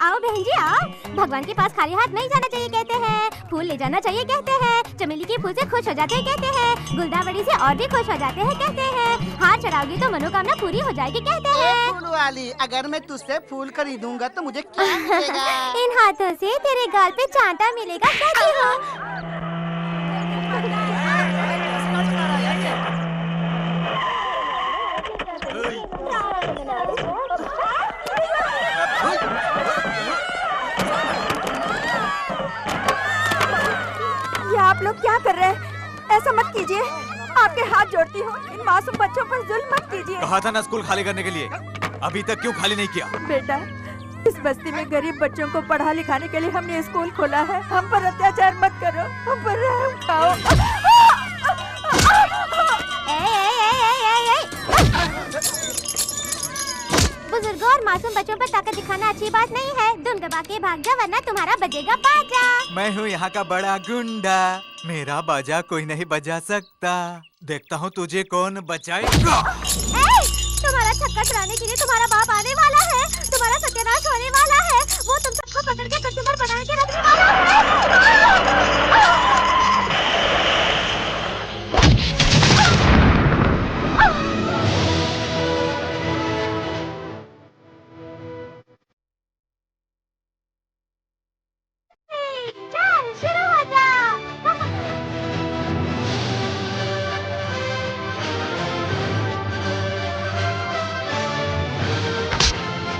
आओ बहन जी आओ। भगवान के पास खाली हाथ नहीं जाना चाहिए कहते हैं, फूल ले जाना चाहिए कहते हैं, चमेली के फूल से खुश हो जाते हैं कहते हैं, गुलदावड़ी से और भी खुश हो जाते हैं कहते हैं, हाथ चढ़ाओगी तो मनोकामना पूरी हो जाएगी कहते हैं। फूल वाली, अगर मैं तुझसे फूल खरीदूंगा तो मुझे क्या मिलेगा? इन हाथों से तेरे गाल पे चांटा मिलेगा कहती हो। ये आप लोग क्या कर रहे हैं? ऐसा मत कीजिए, आपके हाथ जोड़ती हूँ, इन मासूम बच्चों पर जुल्म मत कीजिए। कहा था ना स्कूल खाली करने के लिए, अभी तक क्यों खाली नहीं किया? बेटा, इस बस्ती में गरीब बच्चों को पढ़ा लिखाने के लिए हमने स्कूल खोला है। हम पर अत्याचार मत करो, हम पर रहम खाओ। बुजुर्गों और मासूम बच्चों पर ताकत दिखाना अच्छी बात नहीं है। दुम दबा के भाग जा वरना तुम्हारा बजेगा बाजा। मैं हूँ यहाँ का बड़ा गुंडा, मेरा बाजा कोई नहीं बजा सकता। देखता हूँ तुझे कौन बचाएगा। तुम्हारा छक्का छुड़ाने के लिए तुम्हारा बाप आने वाला है। तुम्हारा सत्यानाश होने वाला है। वो तुम सबको पकड़ के कस्टमर बना के रखने वाला है।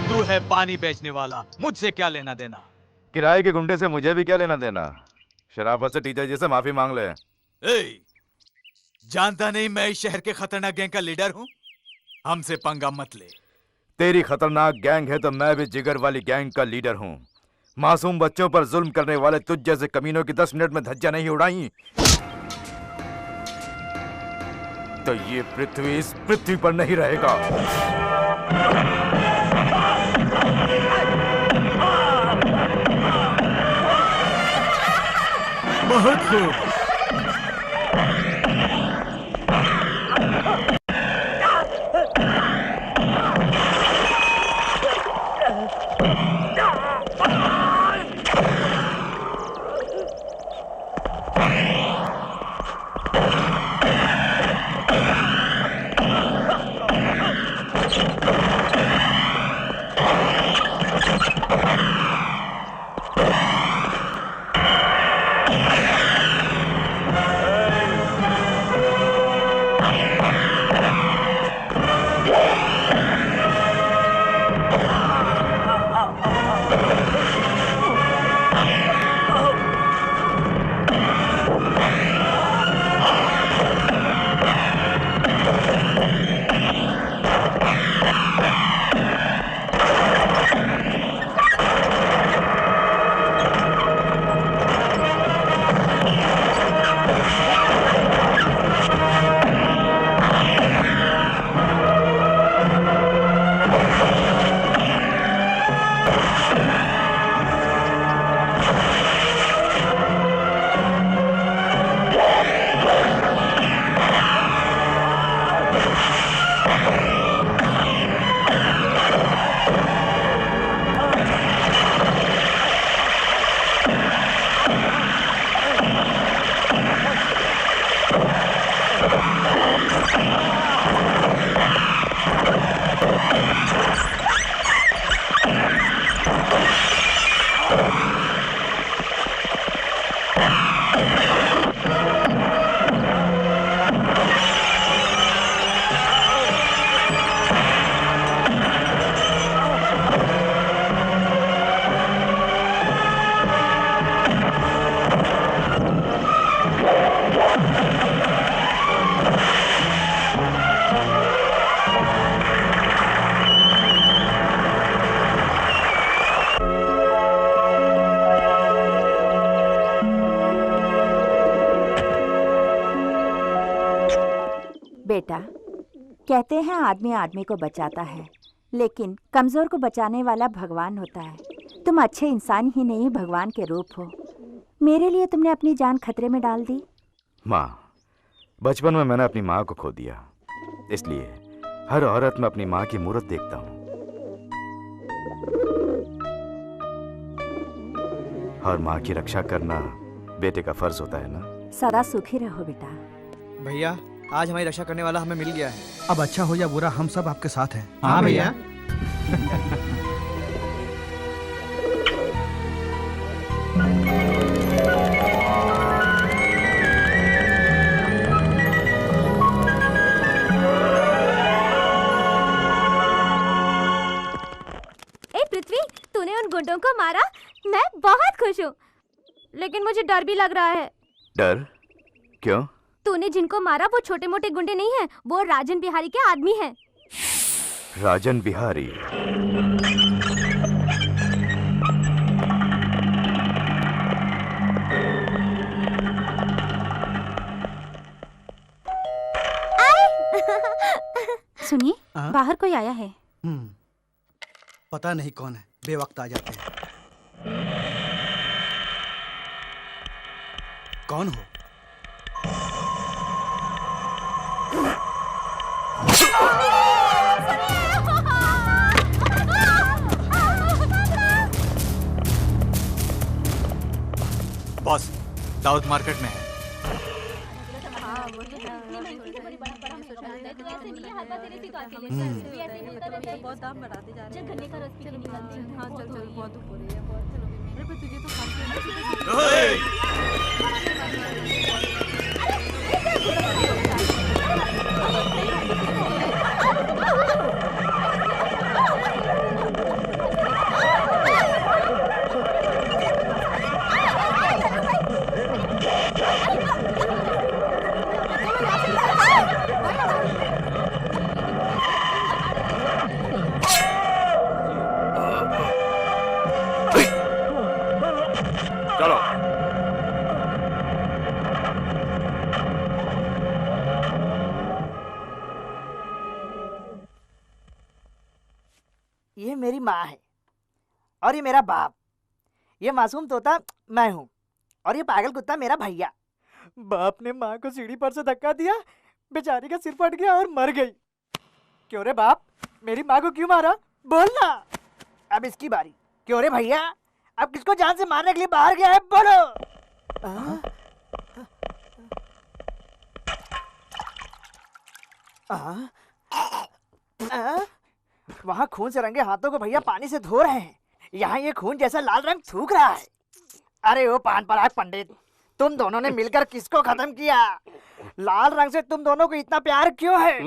तू है पानी बेचने वाला, मुझसे क्या लेना देना? किराए के गुंडे से मुझे भी क्या लेना देना? शराफत से टीचर जी से माफी मांग ले। जानता नहीं मैं इस शहर के खतरनाक गैंग का लीडर हूँ? हमसे पंगा मत ले। तेरी खतरनाक गैंग है तो मैं भी जिगर वाली गैंग का लीडर हूँ। मासूम बच्चों पर जुल्म करने वाले तुझ जैसे कमीनों की 10 मिनट में धज्जियां नहीं उड़ाई तो ये पृथ्वी इस पृथ्वी पर नहीं रहेगा। बहुत खूब। बेटा, कहते हैं आदमी आदमी को बचाता है, लेकिन कमजोर को बचाने वाला भगवान होता है। तुम अच्छे इंसान ही नहीं भगवान के रूप हो। मेरे लिए तुमने अपनी जान खतरे में डाल दी। माँ, बचपन में मैंने अपनी माँ को खो दिया, इसलिए हर औरत में अपनी माँ की मूरत देखता हूँ। और माँ की रक्षा करना बेटे का फर्ज होता है ना। सदा सुखी रहो बेटा। भैया आज हमारी रक्षा करने वाला हमें मिल गया है। अब अच्छा हो या बुरा हम सब आपके साथ हैं। हाँ भैया। ए पृथ्वी, तूने उन गुंडों को मारा, मैं बहुत खुश हूँ, लेकिन मुझे डर भी लग रहा है। डर? क्यों? तूने जिनको मारा वो छोटे मोटे गुंडे नहीं हैं, वो राजन बिहारी के आदमी हैं। राजन बिहारी? सुनिए, हाँ? बाहर कोई आया है। पता नहीं कौन है, बेवक्त आ जाते हैं। कौन हो? बॉस, दाऊद मार्केट में है। चलो। ये मेरी माँ है और ये मेरा बाप। ये मासूम तोता मैं हूँ और ये पागल कुत्ता मेरा भैया। बाप ने माँ को सीढ़ी पर से धक्का दिया, बेचारी का सिर फट गया और मर गई। क्यों रे बाप, मेरी माँ को क्यों मारा? बोलना। अब इसकी बारी। क्यों रे भैया, अब किसको जान से मारने के लिए बाहर गया है? बोलो। वहाँ खून से रंगे हाथों को भैया पानी से धो रहे हैं, यहाँ ये खून जैसा लाल रंग थूक रहा है। अरे ओ पान पराग पंडित, तुम दोनों ने मिलकर किसको खत्म किया? लाल रंग से तुम दोनों को इतना प्यार क्यों है?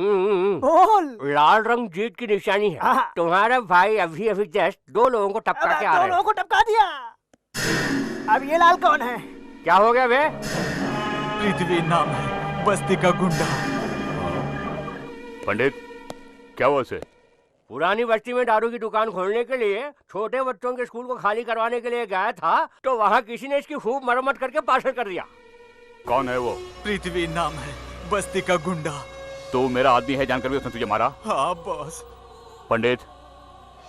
बोल। लाल रंग जीत की निशानी है। हाँ। तुम्हारा भाई अभी अभी जस्ट 2 लोगों को टपका के आ दो रहा लोगों है। को टपका दिया। अब ये लाल कौन है? क्या हो गया बे? पृथ्वी नाम है, बस्ती का गुंडा। पंडित, क्या हुआ उसे? पुरानी बस्ती में दारू की दुकान खोलने के लिए छोटे बच्चों के स्कूल को खाली करवाने के लिए गया था, तो वहाँ किसी ने इसकी खूब मरम्मत करके पार्सल कर दिया। कौन है वो? पृथ्वी नाम है, बस्ती का गुंडा। तो मेरा आदमी है जानकर भी उसने तुझे मारा? हाँ बॉस। पंडित,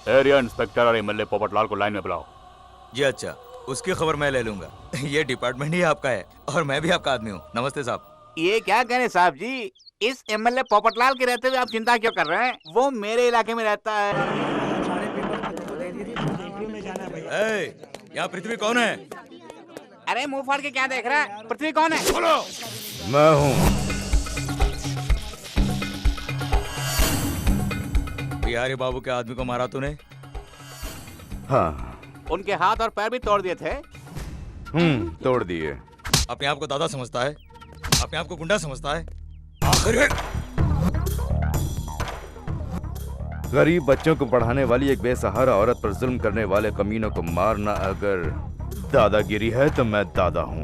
एरिया इंस्पेक्टर और एमएलए पोपटलाल को लाइन में बुलाओ। जी अच्छा, उसकी खबर मैं ले लूंगा। ये डिपार्टमेंट ही आपका है और मैं भी आपका आदमी हूँ। नमस्ते साहब। ये क्या करें साहब जी, इस एमएलए पोपटलाल के रहते हुए आप चिंता क्यों कर रहे हैं? वो मेरे इलाके में रहता है। यहाँ पृथ्वी कौन है? अरे मुंह फाड़ के क्या देख रहा है? पृथ्वी कौन है? बोलो। मैं हूँ। बिहारी बाबू के आदमी को मारा तूने? हाँ। उनके हाथ और पैर भी तोड़ दिए थे। तोड़ दिए। अपने आप को दादा समझता है, अपने आप को गुंडा समझता है। गरीब बच्चों को पढ़ाने वाली एक बेसहारा औरत पर जुल्म करने वाले कमीनों को मारना अगर दादागिरी है तो मैं दादा हूँ।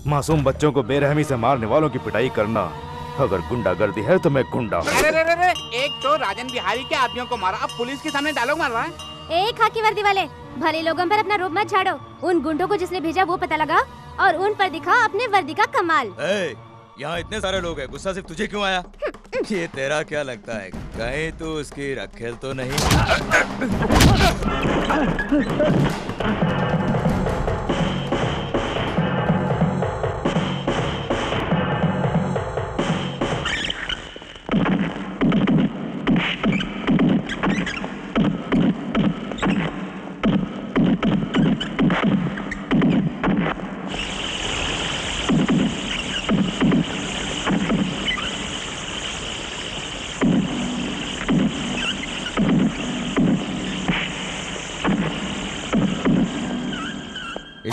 मासूम बच्चों को बेरहमी से मारने वालों की पिटाई करना अगर गुंडागर्दी है तो मैं गुंडा हूँ। अरे, एक तो राजन बिहारी के आदमियों को मारा, अब पुलिस के सामने डायलॉग मार रहा है। एक खाकी वर्दी वाले, भले लोगों पर अपना रूप मत झाड़ो। उन गुंडों को जिसने भेजा वो पता लगा और उन पर दिखा अपने वर्दी का कमाल। यहाँ इतने सारे लोग हैं, गुस्सा सिर्फ तुझे क्यों आया? ये तेरा क्या लगता है, कहीं तो उसकी रखेल तो नहीं?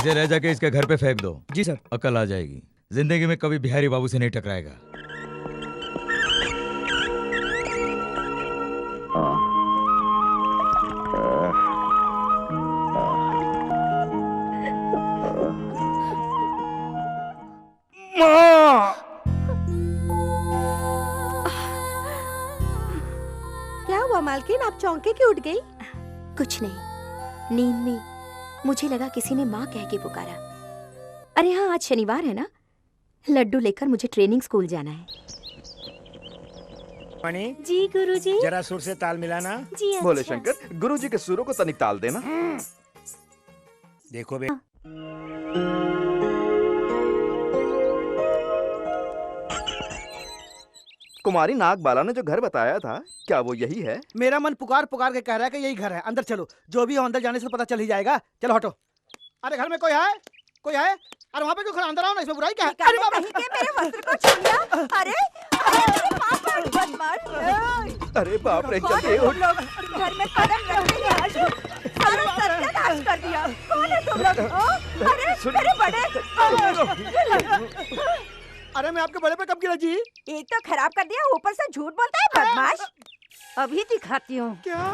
इसे ले जाके इसके घर पे फेंक दो। जी सर। अकल आ जाएगी। जिंदगी में कभी बिहारी बाबू से नहीं टकराएगा। क्या हुआ मालकिन, आप चौंके क्यों उठ गई? कुछ नहीं, नींद में मुझे लगा किसी ने माँ कह के पुकारा। अरे हाँ, आज शनिवार है ना, लड्डू लेकर मुझे ट्रेनिंग स्कूल जाना है। मणि जी गुरुजी। जरा सुर से ताल मिलाना। जी अच्छा। भोले शंकर, गुरुजी के सुरों को तनिक ताल देना। देखो बे। कुमारी नागबाला ने जो घर बताया था, क्या वो यही है? मेरा मन पुकार पुकार के कह रहा है कि यही घर है। अंदर चलो, जो भी हो अंदर जाने से पता चल ही जाएगा। चलो हटो। अरे घर में कोई है? कोई है? अरे वहाँ पे क्यों खड़ा? अंदर आओ ना, इसमें बुराई क्या है? अरे बाबा, मेरे वस्त्र को छू लिया। अरे बदमाश! अरे बाप रे, कौन चलते है हो। तुम लोग? घर में कदम रखते हैं। सारा सत्यानाश कर दिया। कौन है तुम लोग? अरे मेरे बड़े! अरे मैं आपके बड़े पे कब गिरा जी? एक तो खराब कर दिया, ऊपर से झूठ बोलता है बदमाश। अभी दिखाती हूँ। क्या?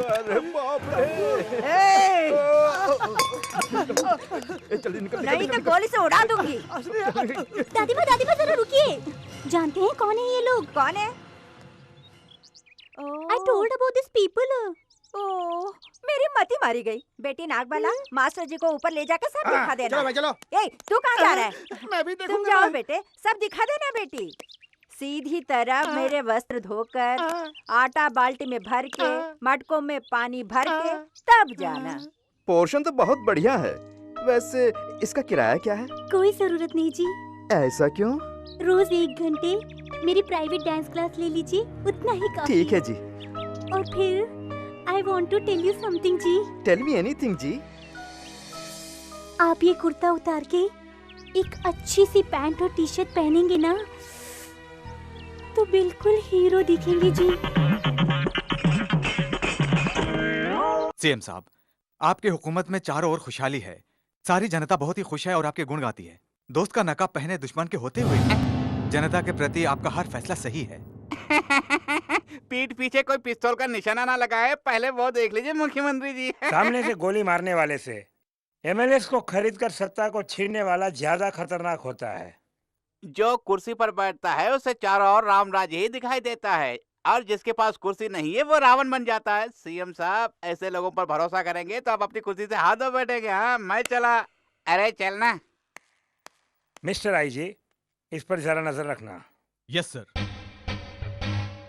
अरे बाप रे! जल्दी निकल। नहीं तो गोली से उड़ा दूंगी। दादी माँ जरा रुकिए। जानते हैं कौन है ये लोग? कौन है? I told about these people. ओह, मेरी मती मारी गई। बेटी नागबाला, मास्टर जी को ऊपर ले जाकर सब दिखा देना। चलो भाई चलो। ए, तू कहाँ जा रहा है? मैं भी तुम देखूंगा। जाओ बेटे, सब दिखा देना बेटी। सीधी तरह मेरे वस्त्र धोकर, आटा बाल्टी में भर के, मटकों में पानी भर के, तब जाना। पोर्शन तो बहुत बढ़िया है। वैसे इसका किराया क्या है? कोई जरूरत नहीं जी। ऐसा क्यों? रोज 1 घंटे मेरी प्राइवेट डांस क्लास ले लीजिए, उतना ही काफी। ठीक है जी। और फिर I want to tell you something ji. Tell me anything जी। आप ये कुर्ता उतार के एक अच्छी सी पैंट और टी शर्ट पहनेंगे ना, तो बिल्कुल हीरो दिखेंगे जी। सीएम साहब, आपके हुकूमत में चारों ओर खुशहाली है। सारी जनता बहुत ही खुश है और आपके गुण गाती है। दोस्त का नकाब पहने दुश्मन के होते हुए जनता के प्रति आपका हर फैसला सही है। पीठ पीछे कोई पिस्तौल का निशाना ना लगाए, पहले वो देख लीजिए मुख्यमंत्री जी। सामने से गोली मारने वाले से एमएलएस को खरीदकर सत्ता को छीनने वाला ज्यादा खतरनाक होता है। जो कुर्सी पर बैठता है उसे चारों ओर रामराज ही दिखाई देता है, और जिसके पास कुर्सी नहीं है वो रावण बन जाता है। सीएम साहब, ऐसे लोगों पर भरोसा करेंगे तो आप अपनी कुर्सी से हाथ धो बैठेंगे। हाँ, मैं चला। अरे चलना। मिस्टर आईजी, इस पर जरा नजर रखना। Yes sir.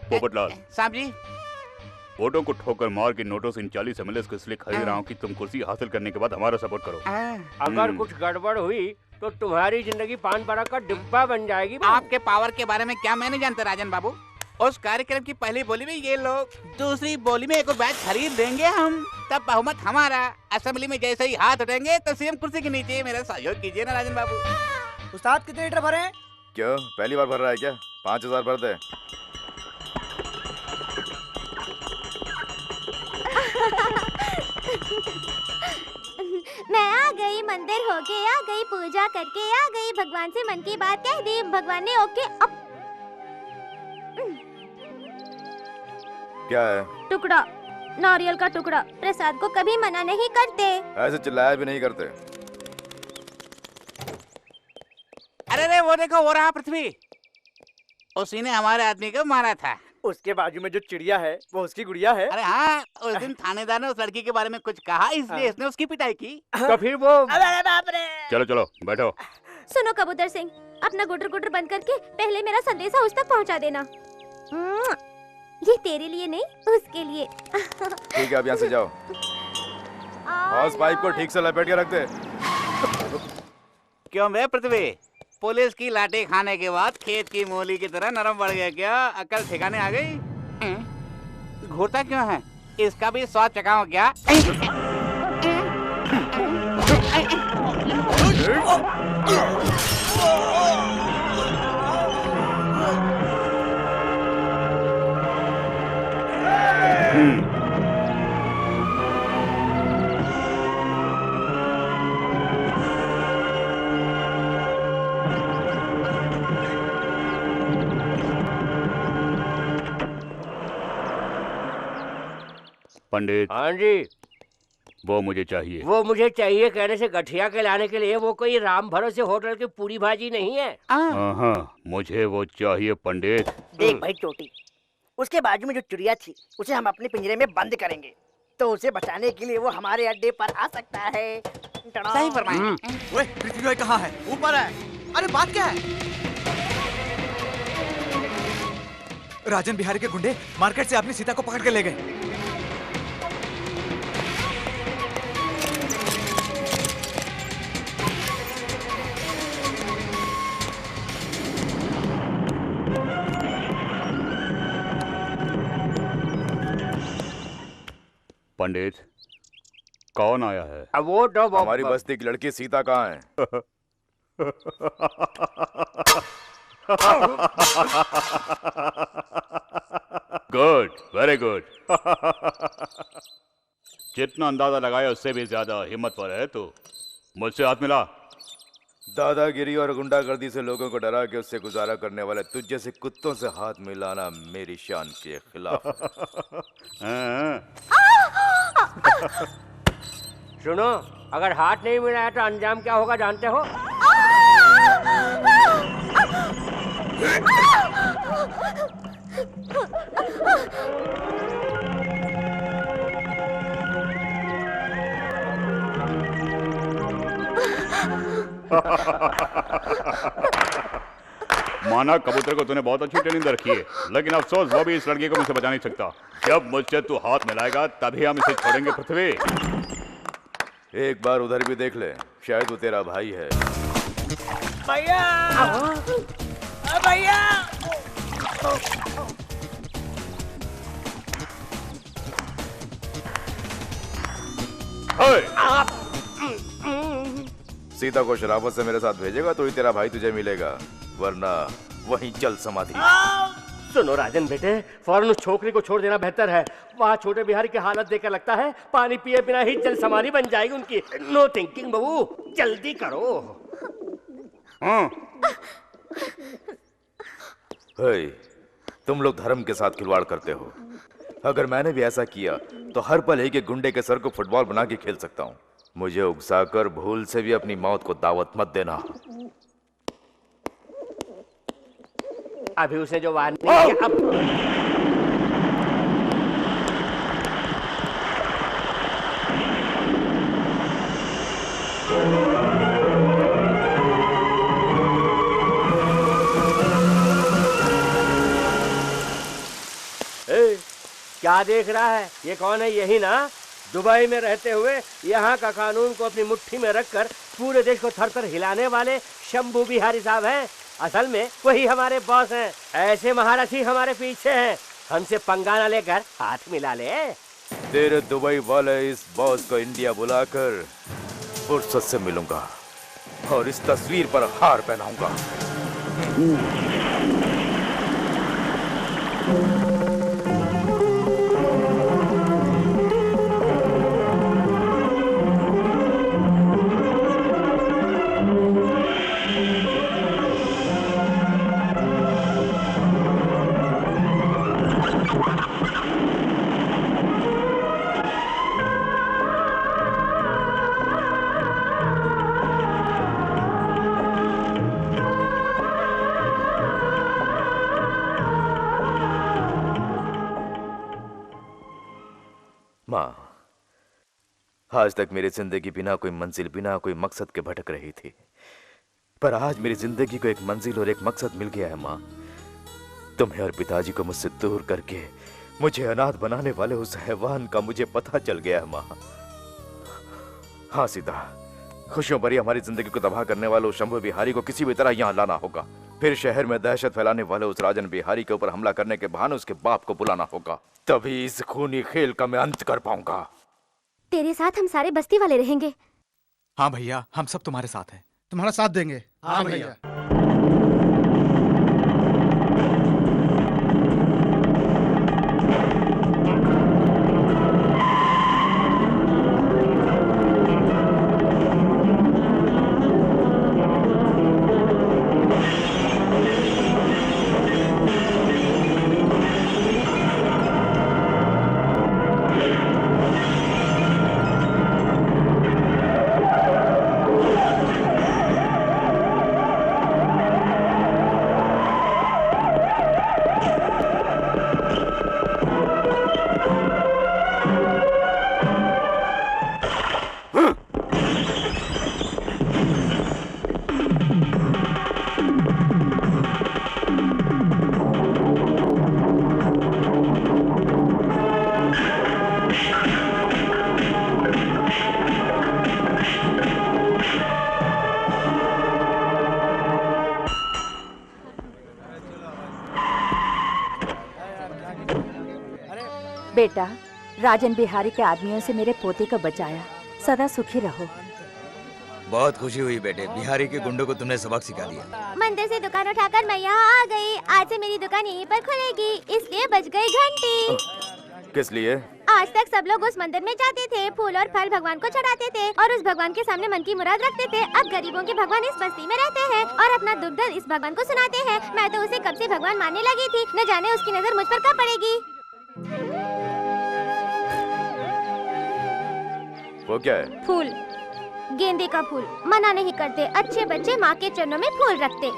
पोपटलाल साहब जी, वोटों को ठोकर मार के नोटों से 40 एमएलए को इसलिए खरीद रहा हूँ कि तुम कुर्सी हासिल करने के बाद हमारा सपोर्ट करो। अगर कुछ गड़बड़ हुई तो तुम्हारी जिंदगी पान पराग का डिब्बा बन जाएगी। आपके पावर के बारे में क्या मैं नहीं जानता राजन बाबू। उस कार्यक्रम की पहली बोली में ये लोग, दूसरी बोली में एक और बैच खरीद देंगे हम, तब बहुमत हमारा। असेंबली में जैसे ही हाथ उठेंगे तो सीएम कुर्सी के नीचे। मेरा सहयोग कीजिए ना राजन बाबू। उस्ताद कितने लीटर भरे? क्यों, पहली बार भर रहा है क्या? 5000 भर दे। मैं आ गई, मंदिर होके आ गई, पूजा करके आ गई, भगवान से मन की बात कह दी, भगवान ने ओके। अब क्या है? टुकड़ा, नारियल का टुकड़ा। प्रसाद को कभी मना नहीं करते। ऐसे चिल्लाया भी नहीं करते। अरे रे, वो देखो, वो रहा पृथ्वी। उसी ने हमारे आदमी को मारा था। उसके बाजू में जो चिड़िया है वो उसकी गुड़िया है। अरे हाँ, उस दिन थानेदार ने उस लड़की के बारे में कुछ कहा, इसलिए इसने उसकी पिटाई की। तो फिर वो अरे बाप रे। चलो चलो बैठो। सुनो कबूतर सिंह, अपना गुटर गुटर बंद करके पहले मेरा संदेशा उस तक पहुंचा देना। ये तेरे लिए नहीं, उसके लिए। ठीक है, अब यहाँ से जाओ। हॉर्स पाइप को ठीक से लपेट के रख दे। क्यों बे पृथ्वी, पुलिस की लाठी खाने के बाद खेत की मूली की तरह नरम पड़ गया क्या? अकल ठिकाने आ गई? घूरता क्यों है? इसका भी स्वाद चखाओ क्या? पंडित। हाँ जी। वो मुझे चाहिए। वो मुझे चाहिए कहने से गठिया के लाने के लिए वो कोई राम भरोसे होटल की पूरी भाजी नहीं है। हाँ, मुझे वो चाहिए पंडित। देख भाई चोटी, उसके बाजू में जो चिड़िया थी उसे हम अपने पिंजरे में बंद करेंगे, तो उसे बचाने के लिए वो हमारे अड्डे पर आ सकता है। सही फरमाया। ओए, पृथ्वी भाई कहाँ है? ऊपर है। अरे बात क्या है? राजन बिहारी के गुंडे मार्केट से अपनी सीता को पकड़ के ले गए। पंडित, कौन आया है? वो तो हमारी बस्ती की लड़की सीता कहाँ है? Good, very good. जितना अंदाजा लगाया उससे भी ज्यादा हिम्मतवर है तू। मुझसे हाथ मिला। दादागिरी और गुंडागर्दी से लोगों को डरा के उससे गुजारा करने वाले तुझ जैसे कुत्तों से हाथ मिलाना मेरी शान के खिलाफ है। सुनो, अगर हाथ नहीं मिलाया तो अंजाम क्या होगा जानते हो? माना कबूतर को तूने बहुत अच्छी ट्रेनिंग रखी है, लेकिन अफसोस वो भी इस लड़की को मुझसे बचा नहीं सकता। जब मुझसे तू हाथ मिलाएगा तभी हम इसे छोड़ेंगे पृथ्वी। एक बार उधर भी देख ले, शायद वो तेरा भाई है। भैया, भैया। सीता को शराफत से मेरे साथ भेजेगा तो ही तेरा भाई तुझे मिलेगा, वरना वहीं जल समाधि। सुनो राजन बेटे, फौरन उस छोकरी को छोड़ देना बेहतर है। वहाँ छोटे बिहारी की हालत देखकर लगता है पानी पिए बिना ही जल समाधि बन जाएगी उनकी। नो थिंकिंग बबू, जल्दी करो। तुम लोग धर्म के साथ खिलवाड़ करते हो। अगर मैंने भी ऐसा किया तो हर पल एक एक गुंडे के सर को फुटबॉल बना के खेल सकता हूँ। मुझे उकसाकर भूल से भी अपनी मौत को दावत मत देना। अभी उसने जो वार नहीं किया, अब क्या देख रहा है? ये कौन है? यही ना दुबई में रहते हुए यहाँ का कानून को अपनी मुट्ठी में रखकर पूरे देश को थर थर हिलाने वाले शंभू बिहारी साहब हैं। असल में वही हमारे बॉस हैं। ऐसे महारथी हमारे पीछे हैं। हमसे पंगा ना लेकर हाथ मिला ले। तेरे दुबई वाले इस बॉस को इंडिया बुलाकर फुर्सत से मिलूंगा और इस तस्वीर पर हार पहनाऊंगा। आज तक मेरी जिंदगी बिना कोई मंजिल, बिना कोई मकसद के भटक रही थी, पर आज मेरी जिंदगी को एक मंजिल और एक मकसद मिल गया है माँ। तुम्हें और पिताजी को मुझसे दूर करके मुझे अनाथ बनाने वाले उस हैवान का मुझे पता चल गया है माँ। हाँ सीता, खुशियों भरी हमारी जिंदगी को तबाह करने वाले उस शंभू बिहारी को किसी भी तरह यहाँ लाना होगा। फिर शहर में दहशत फैलाने वाले उस राजन बिहारी के ऊपर हमला करने के बहाने उसके बाप को बुलाना होगा। तभी इस खूनी खेल का मैं अंत कर पाऊंगा। तेरे साथ हम सारे बस्ती वाले रहेंगे। हाँ भैया, हम सब तुम्हारे साथ हैं। तुम्हारा साथ देंगे। हाँ भैया। बेटा, राजन बिहारी के आदमियों से मेरे पोते को बचाया। सदा सुखी रहो। बहुत खुशी हुई बेटे, बिहारी के गुंडों को तुमने सबक सिखा दिया। मंदिर से दुकान उठाकर मैं यहाँ आ गई। आज से मेरी दुकान यहीं पर खुलेगी, इसलिए बज गई घंटी। किस लिए? आज तक सब लोग उस मंदिर में जाते थे, फूल और फल भगवान को चढ़ाते थे और उस भगवान के सामने मन की मुराद रखते थे। अब गरीबों के भगवान इस बस्ती में रहते हैं और अपना दुख दर्द इस भगवान को सुनाते हैं। मैं तो उसे कब से भगवान मानने लगी थी, न जाने उसकी नजर मुझ पर कब पड़ेगी। वो क्या है? फूल, गेंदे का फूल। मना नहीं करते, अच्छे बच्चे माँ के चरणों में फूल रखते।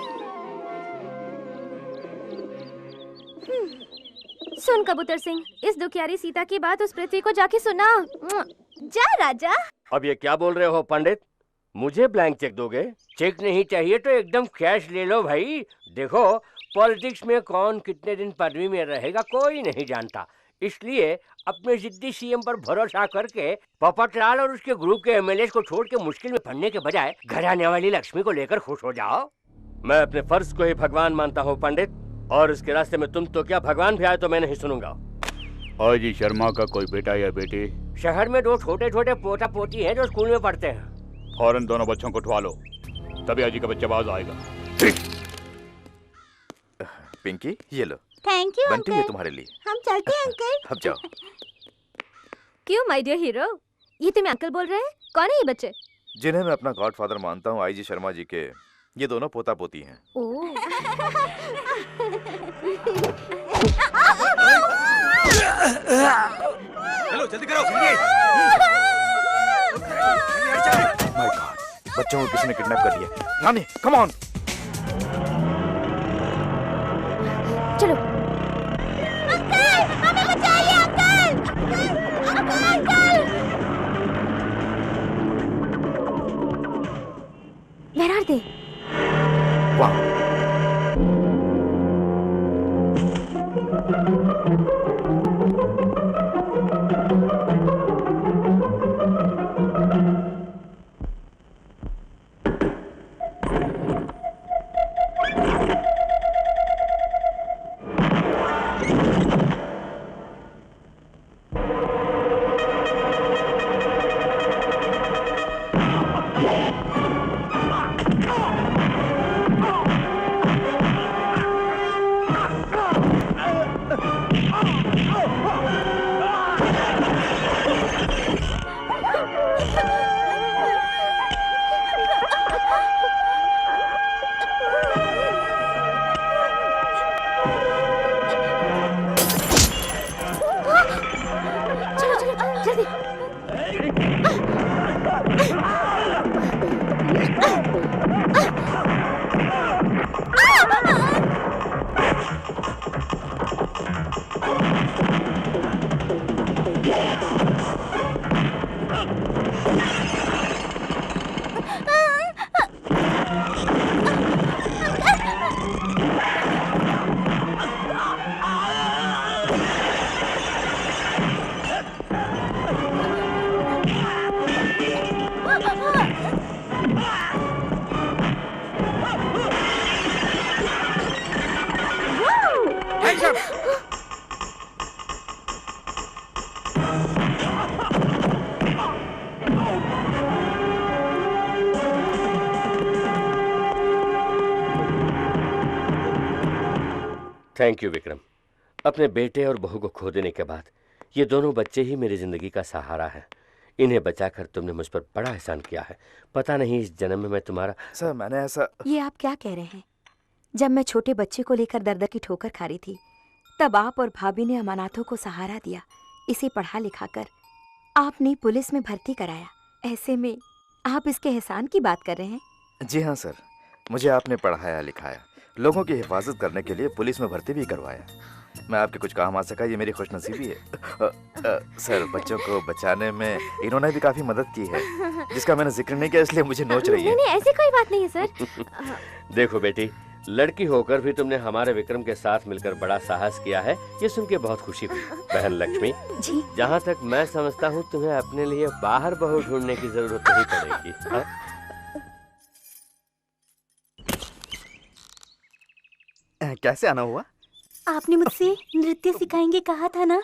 सुन कबूतर सिंह, इस दुखियारी सीता की बात उस पृथ्वी को जाके सुना। जा राजा। अब ये क्या बोल रहे हो पंडित? मुझे ब्लैंक चेक दोगे? चेक नहीं चाहिए तो एकदम कैश ले लो भाई। देखो, पॉलिटिक्स में कौन कितने दिन पदवी में रहेगा कोई नहीं जानता, इसलिए अपने जिद्दी सीएम पर भरोसा करके पोपटलाल और उसके ग्रुप के एमएलए को छोड़ के मुश्किल में पड़ने के बजाय घर आने वाली लक्ष्मी को लेकर खुश हो जाओ। मैं अपने फर्ज को ही भगवान मानता हूँ पंडित, और इसके रास्ते में तुम तो क्या भगवान भी आए तो मैं नहीं सुनूंगा। अजय शर्मा का कोई बेटा या बेटी? शहर में 2 छोटे छोटे पोता पोती हैं जो स्कूल में पढ़ते हैं। फौरन दोनों बच्चों को उठवा लो, तभी अजय का बच्चा बाज आएगा। पिंकी, ये लो। थैंक यू बंटी, ये अंकल। तुम्हारे लिए। हम चलते हैं अंकल। अब जाओ। क्यों माय डियर हीरो, ये तुम्हें अंकल बोल रहे हैं? कौन है ये बच्चे? जिन्हें मैं अपना गॉडफादर मानता हूँ, आईजी शर्मा जी के ये दोनों पोता पोती हैं। चलो जल्दी करो। माय गॉड, बच्चों को किसी ने किडनैप कर लिया। रानी, कम ऑन। चलो। अंकल, हमें बचाइए uncle. Uncle. Where are they? वाह। Thank you Vikram. अपने बेटे और बहू को खो देने के बाद ये दोनों बच्चे ही मेरी जिंदगी का सहारा है। इन्हें बचाकर तुमने मुझ पर बड़ा एहसान किया है। पता नहीं इस जन्म में मैं तुम्हारा। सर, मैंने ऐसा। ये आप क्या कह रहे हैं? जब मैं छोटे बच्चे को लेकर दर दर की ठोकर खा रही थी, तब आप और भाभी ने अमानतों को सहारा दिया। इसे पढ़ा लिखा कर आपने पुलिस में भर्ती कराया। ऐसे में आप इसके एहसान की बात कर रहे हैं? जी हाँ सर, मुझे आपने पढ़ाया लिखाया, लोगों की हिफाजत करने के लिए पुलिस में भर्ती भी करवाया। मैं आपके कुछ काम आ सका, ये मेरी खुशनसीबी है। सर, बच्चों को बचाने में इन्होंने भी काफी मदद की है, जिसका मैंने जिक्र नहीं किया, इसलिए मुझे नोच रही है। नहीं, ऐसी कोई बात नहीं है सर। देखो बेटी, लड़की होकर भी तुमने हमारे विक्रम के साथ मिलकर बड़ा साहस किया है, ये सुन के बहुत खुशी हुई। बहन लक्ष्मी जी, जहाँ तक मैं समझता हूँ तुम्हें अपने लिए बाहर बहू ढूंढने की जरूरत नहीं पड़ेगी। हाँ? कैसे आना हुआ? आपने मुझसे नृत्य सिखाएंगे कहा था ना,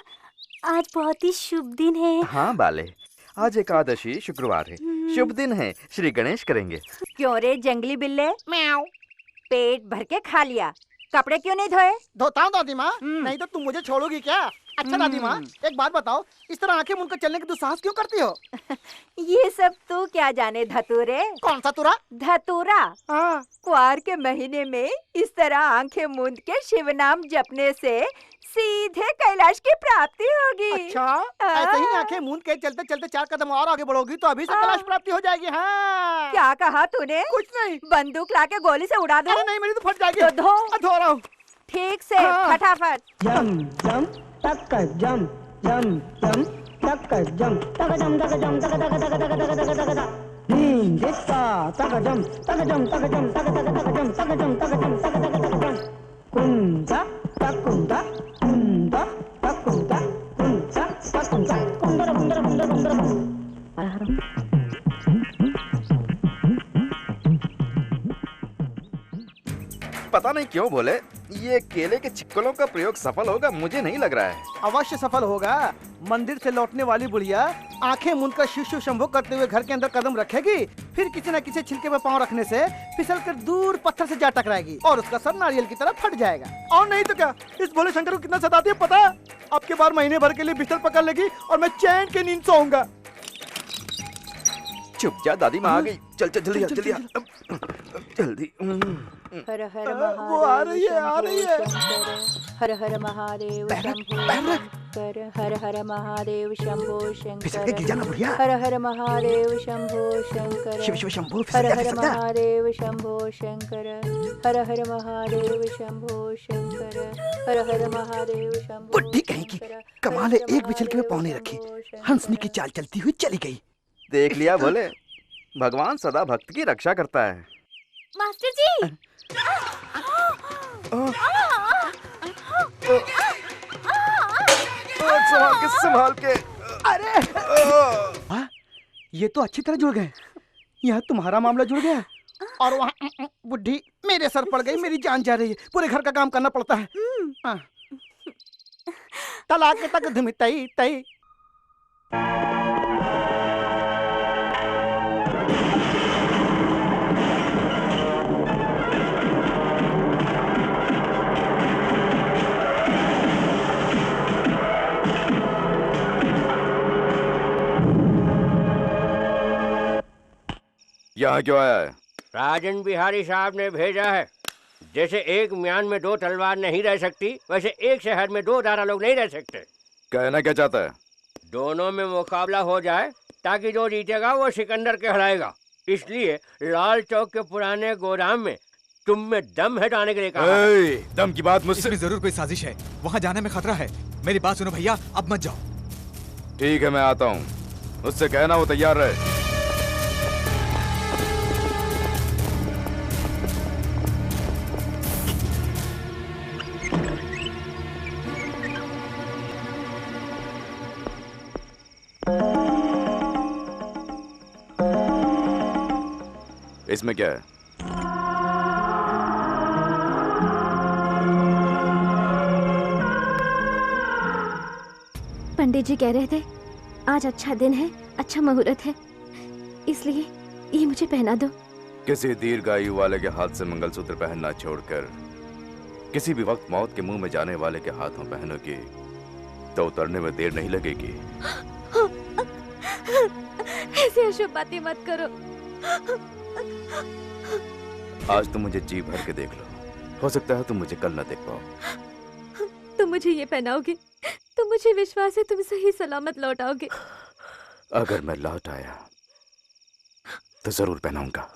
आज बहुत ही शुभ दिन है। हाँ बाले, आज एकादशी शुक्रवार है, शुभ दिन है, श्री गणेश करेंगे। क्यों रे जंगली बिल्ले? म्याऊ। पेट भर के खा लिया, कपड़े क्यों नहीं धोए? धोता हूँ दादी माँ, नहीं तो तुम मुझे छोड़ोगी क्या? अच्छा दादी माँ, एक बात बताओ, इस तरह आंखें मूंद कर चलने की दुस्साहस क्यों करती हो? ये सब तू क्या जाने धतूरे? कौन सा तुरा? धतूरा। हाँ। क्वार के महीने में इस तरह आंखें मूंद के शिव नाम जपने से सीधे कैलाश की प्राप्ति होगी। अच्छा, ऐसे ही आंखें मूंद के चलते चलते 4 कदम और आगे बढ़ोगी तो अभी से कैलाश प्राप्ति हो जाएगी। हाँ। क्या कहा तूने? कुछ नहीं। बंदूक लाके गोली से उड़ा दो? अरे नहीं, मेरी तो फट जाएगी। तो धो रहा हूँ। ठीक से फटाफट। जम जम तक जम जम जम तक जम तक जम तक जम तक तक तक तक तक तक तक धीम दिक्का तक जम तक जम तक जम तक तक तक जम तक जम तक जम तक तक तक जम कुंदा तकुंदा कुंदा तकुंदा कुंदा तकुंदा कुंदर कुंदर कुंदर कुंदर पता नहीं क्यों बोले, ये केले के छिक्कलों का प्रयोग सफल होगा मुझे नहीं लग रहा है। अवश्य सफल होगा। मंदिर से लौटने वाली बुढ़िया आंखें मूंद कर शिव शिव शंभो करते हुए घर के अंदर कदम रखेगी, फिर किसी न किसी छिलके पे पांव रखने से फिसल कर दूर पत्थर से जा टकराएगी और उसका सर नारियल की तरह फट जाएगा। और नहीं तो क्या, इस भोले शंकर को कितना सताती है पता? अब के बार महीने भर के लिए बिस्तर पकड़ लेगी और मैं चैन के नींद सोऊंगा। चुप जा, दादी माँ आ गई। चल चल जल्दी जल्दी जल्दी। हर हर वो आ रही है, आ रही है। हर हर महादेव शंभो शंकर, हर हर महादेव शंभो शंकर, हर हर महादेव शंभो शंकर, शिव शिव शंभो, हर हर महादेव शंभो शंकर, हर हर महादेव शंभो शंकर, हर हर महादेव शंभो। बुड्ढी कहीं की कमाल है, एक भी छिलके में पाँव नहीं रखी, हंसनी की चाल चलती हुई चली गई। देख लिया भोले, भगवान सदा भक्त की रक्षा करता है। मास्टर जी। संभाल के। अरे ये तो अच्छी तरह जुड़ गए। यहाँ तुम्हारा मामला जुड़ गया और वहाँ बुढ़ी मेरे सर पड़ गई, मेरी जान जा रही है, पूरे घर का काम करना पड़ता है। तलाक के तक धुमी तई तई। यहाँ क्यों आया है? राजन बिहारी साहब ने भेजा है। जैसे एक म्यान में 2 तलवार नहीं रह सकती, वैसे एक शहर में 2 दारा लोग नहीं रह सकते। कहना क्या चाहता है? दोनों में मुकाबला हो जाए ताकि जो जीतेगा वो सिकंदर कहलाएगा। इसलिए लाल चौक के पुराने गोदाम में तुम में दम है जाने के लिए कहा। दम की बात मुझसे। इसमें जरूर कोई साजिश है, वहाँ जाने में खतरा है। मेरी बात सुनो भैया, अब मत जाओ। ठीक है, मैं आता हूँ, उससे कहना वो तैयार रहे। इसमें क्या है? पंडित जी कह रहे थे आज अच्छा दिन है, अच्छा मुहूर्त है, इसलिए ये मुझे पहना दो। किसी दीर्घायु वाले के हाथ से मंगलसूत्र पहनना छोड़कर किसी भी वक्त मौत के मुंह में जाने वाले के हाथों पहनोगी तो उतरने में देर नहीं लगेगी। ऐसे अशुभ बातें मत करो। आज तुम मुझे जी भर के देख लो, हो सकता है तुम मुझे कल न देख पाओ। तुम मुझे ये पहनाओगे तो मुझे विश्वास है तुम सही सलामत लौट आओगे। अगर मैं लौट आया तो जरूर पहनाऊंगा।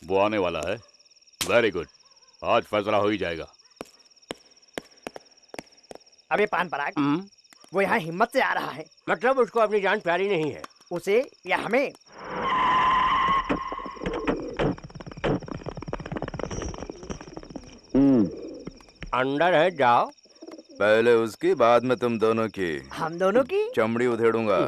वो आने वाला है। वेरी गुड, आज फैसला हो ही जाएगा। अबे पान पराग, वो यहाँ हिम्मत से आ रहा है। मतलब उसको अपनी जान प्यारी नहीं है। उसे या हमें? अंदर है, जाओ। पहले उसकी, बाद में तुम दोनों की। हम दोनों की चमड़ी उधेड़ूंगा।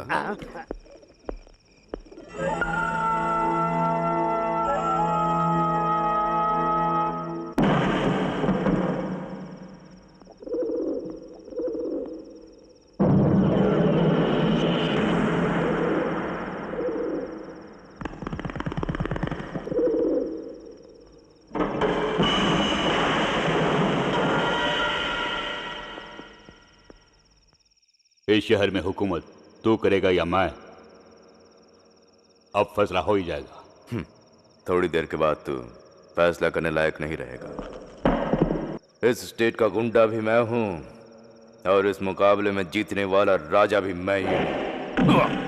इस शहर में हुकूमत तू करेगा या मैं, अब फैसला हो ही जाएगा। थोड़ी देर के बाद तू फैसला करने लायक नहीं रहेगा। इस स्टेट का गुंडा भी मैं हूं और इस मुकाबले में जीतने वाला राजा भी मैं ही हूं।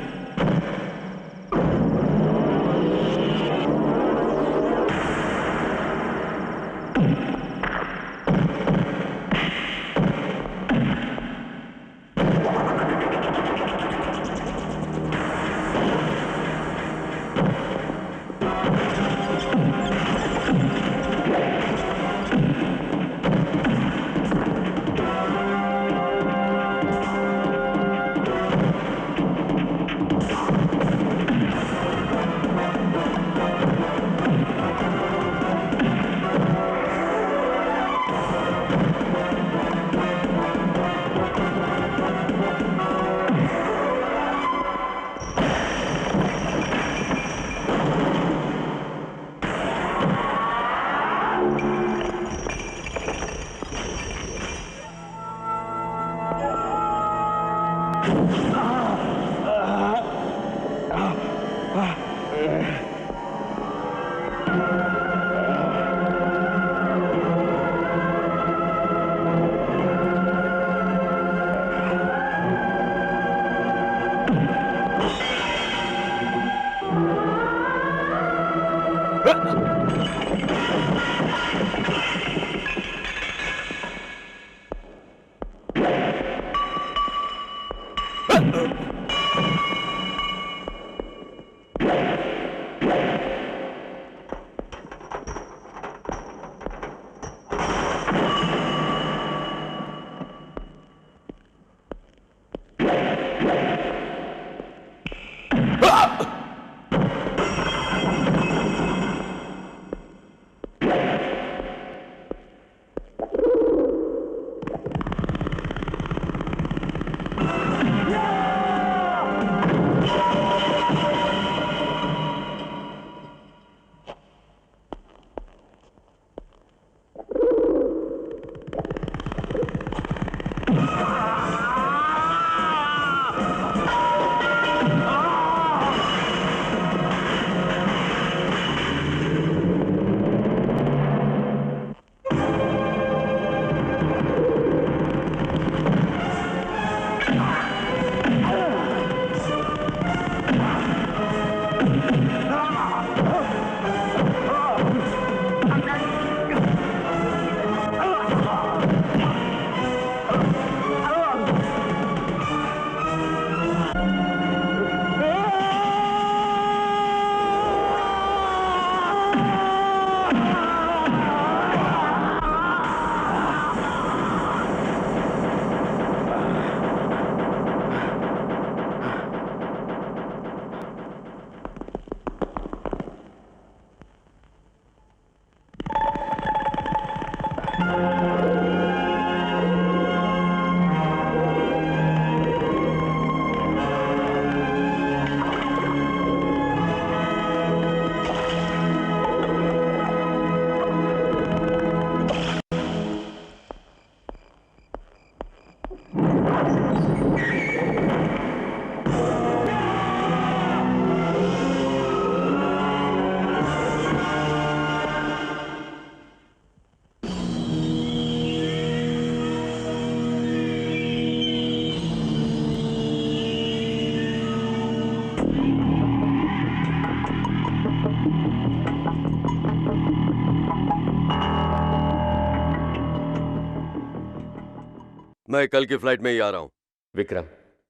मैं कल की फ्लाइट में ही आ रहा हूँ। विक्रम,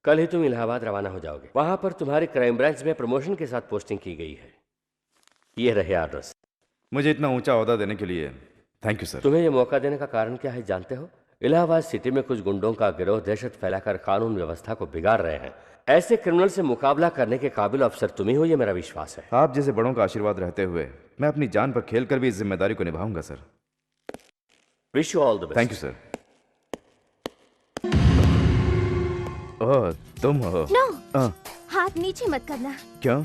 कल ही तुम इलाहाबाद रवाना हो जाओगे। वहां पर तुम्हारी क्राइम ब्रांच में प्रमोशन के साथ पोस्टिंग की गई है। ये रहे ऑर्डर्स। मुझे इतना ऊंचा ओहदा देने के लिए थैंक यू सर। तुम्हें ये मौका देने का कारण क्या है जानते हो? इलाहाबाद सिटी में कुछ गुंडों का गिरोह दहशत फैलाकर कानून व्यवस्था को बिगाड़ रहे हैं। ऐसे क्रिमिनल से मुकाबला करने के काबिल अफसर तुम ही हो, ये मेरा विश्वास है। आप जैसे बड़ों का आशीर्वाद रहते हुए मैं अपनी जान पर खेलकर भी इस जिम्मेदारी को निभाऊंगा sir. Wish you all the best. Thank you sir. Oh, तुम हो? नो, हाथ नीचे मत करना। क्यों?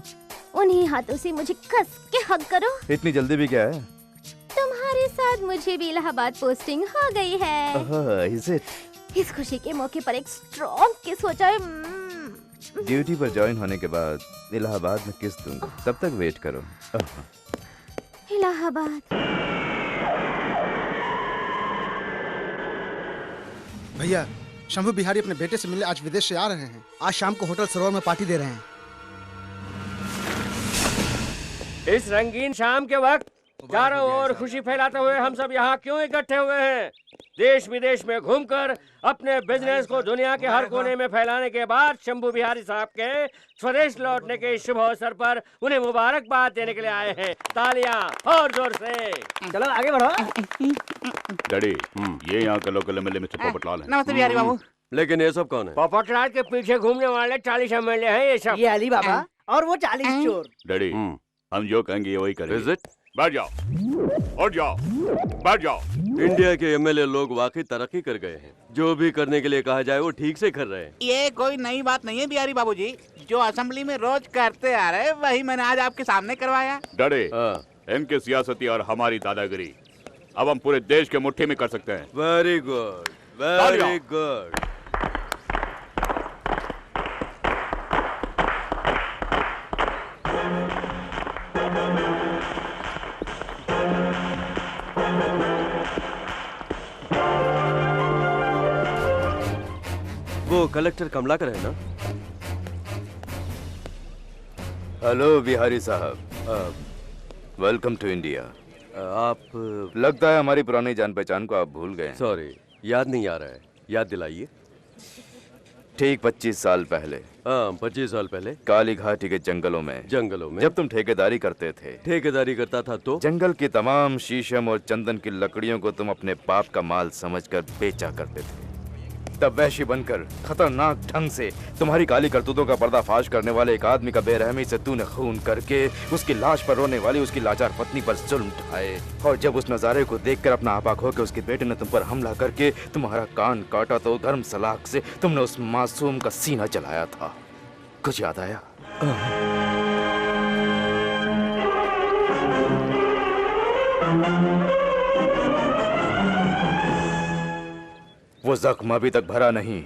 उन्हीं हाथों से मुझे कस के हग करो। इतनी जल्दी भी क्या है? तुम्हारे साथ मुझे भी इलाहाबाद पोस्टिंग हो गई है। Is it? इस खुशी के मौके पर एक स्ट्रॉन्ग किस हो जाए। ड्यूटी पर ज्वाइन होने के बाद इलाहाबाद में किस दूंगा, तब तक वेट करो। इलाहाबाद। भैया, शंभू बिहारी अपने बेटे से मिलने आज विदेश से आ रहे हैं। आज शाम को होटल सरोवर में पार्टी दे रहे हैं। इस रंगीन शाम के वक्त चारों ओर खुशी फैलाते हुए हम सब यहाँ क्यों इकट्ठे हुए हैं? देश विदेश में घूमकर अपने बिजनेस को दुनिया के हर कोने में फैलाने के बाद शंभू बिहारी साहब के स्वदेश लौटने के शुभ अवसर पर उन्हें मुबारकबाद देने के लिए आए हैं। तालियां और जोर से। चलो आगे बढ़ो। डैडी, ये यहाँ का लोकल एमएलए मिस्टर पोपटलाल है। नमस्ते बिहारी बाबू। लेकिन ये सब कौन है? पोपटलाल के पीछे घूमने वाले 40 एमएलए हैं ये सब। ये अली बाबा और वो 40 चोर। डैडी, हम जो कहेंगे वही करेंगे। बैठ जाओ, उठ जाओ, बैठ जाओ। इंडिया के एमएलए लोग वाकई तरक्की कर गए हैं। जो भी करने के लिए कहा जाए वो ठीक से कर रहे हैं। ये कोई नई बात नहीं है बिहारी बाबूजी। जो असेंबली में रोज करते आ रहे वही मैंने आज आपके सामने करवाया। डैडी, इनके सियासती और हमारी दादागिरी अब हम पूरे देश के मुट्ठी में कर सकते हैं। Very good, very good. वो कलेक्टर कमलाकर है ना? हेलो बिहारी साहब, वेलकम टू इंडिया। आप लगता है हमारी पुरानी जान पहचान को आप भूल गए। सॉरी, याद नहीं आ रहा है, याद दिलाइए। ठीक 25 साल पहले। हाँ, 25 साल पहले काली घाटी के जंगलों में जब तुम ठेकेदारी करते थे। ठेकेदारी करता था तो जंगल की तमाम शीशम और चंदन की लकड़ियों को तुम अपने बाप का माल समझकर बेचा करते थे। तब वैशी बनकर खतरनाक ढंग से तुम्हारी काली करतूतों का पर्दाफाश करने वाले एक आदमी का बेरहमी से तूने खून करके उसकी लाश पर रोने वाली उसकी लाचार पत्नी पर जुल्म ढाए। और जब उस नजारे को देखकर अपना आपा खो के उसके बेटे ने तुम पर हमला करके तुम्हारा कान काटा तो गर्म सलाख से तुमने उस मासूम का सीना जलाया था। कुछ याद आया? वो जख्म अभी तक भरा नहीं।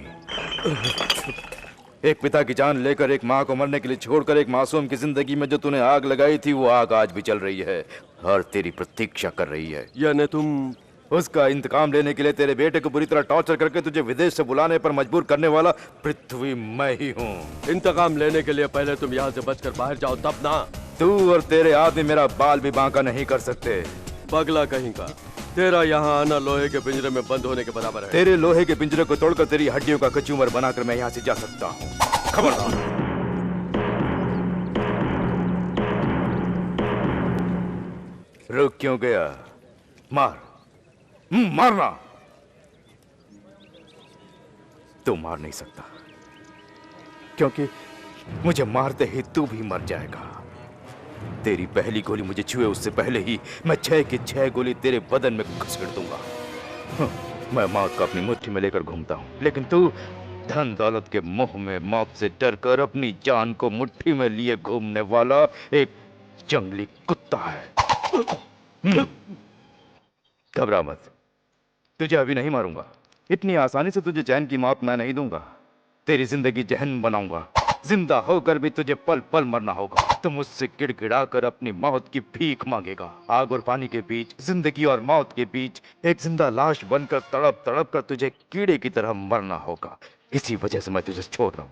एक पिता की जान लेकर एक माँ को मरने के लिए छोड़कर एक मासूम की जिंदगी में जो तूने आग लगाई थी वो आग आज भी चल रही है और तेरी प्रतीक्षा कर रही है। यानी तुम उसका इंतकाम लेने के लिए तेरे बेटे को बुरी तरह टॉर्चर करके तुझे विदेश से बुलाने पर मजबूर करने वाला पृथ्वी मैं ही हूँ। इंतकाम लेने के लिए पहले तुम यहाँ से बचकर बाहर जाओ तब ना। तू और तेरे आदमी मेरा बाल भी बांका नहीं कर सकते। पगला कहीं का, तेरा यहाँ आना लोहे के पिंजरे में बंद होने के बराबर है। तेरे लोहे के पिंजरे को तोड़कर तेरी हड्डियों का कचूमर बनाकर मैं यहाँ से जा सकता हूँ। खबरदार। रुक क्यों गया? मार, मारना। तू मार नहीं सकता क्योंकि मुझे मारते ही तू भी मर जाएगा। तेरी पहली गोली मुझे छुए उससे पहले ही मैं 6 की 6 गोली तेरे बदन में घुसेड़ दूंगा। मैं मौत को अपनी मुट्ठी में लेकर घूमता हूँ, लेकिन तू धन दौलत के मोह में मौत से डरकर अपनी जान को मुट्ठी में लिए घूमने वाला एक जंगली कुत्ता है। घबरा मत, तुझे अभी नहीं मारूंगा। इतनी आसानी से तुझे चैन की मौत मैं नहीं दूंगा। तेरी जिंदगी जहन्नम बनाऊंगा। जिंदा होकर भी तुझे पल पल मरना होगा। तुम मुझसे गिड़गिड़ाकर अपनी मौत की भीख मांगेगा। आग और पानी के बीच, जिंदगी और मौत के बीच एक जिंदा लाश बनकर तड़प तड़प कर तुझे कीड़े की तरह मरना होगा। इसी वजह से मैं तुझे छोड़ रहा हूँ।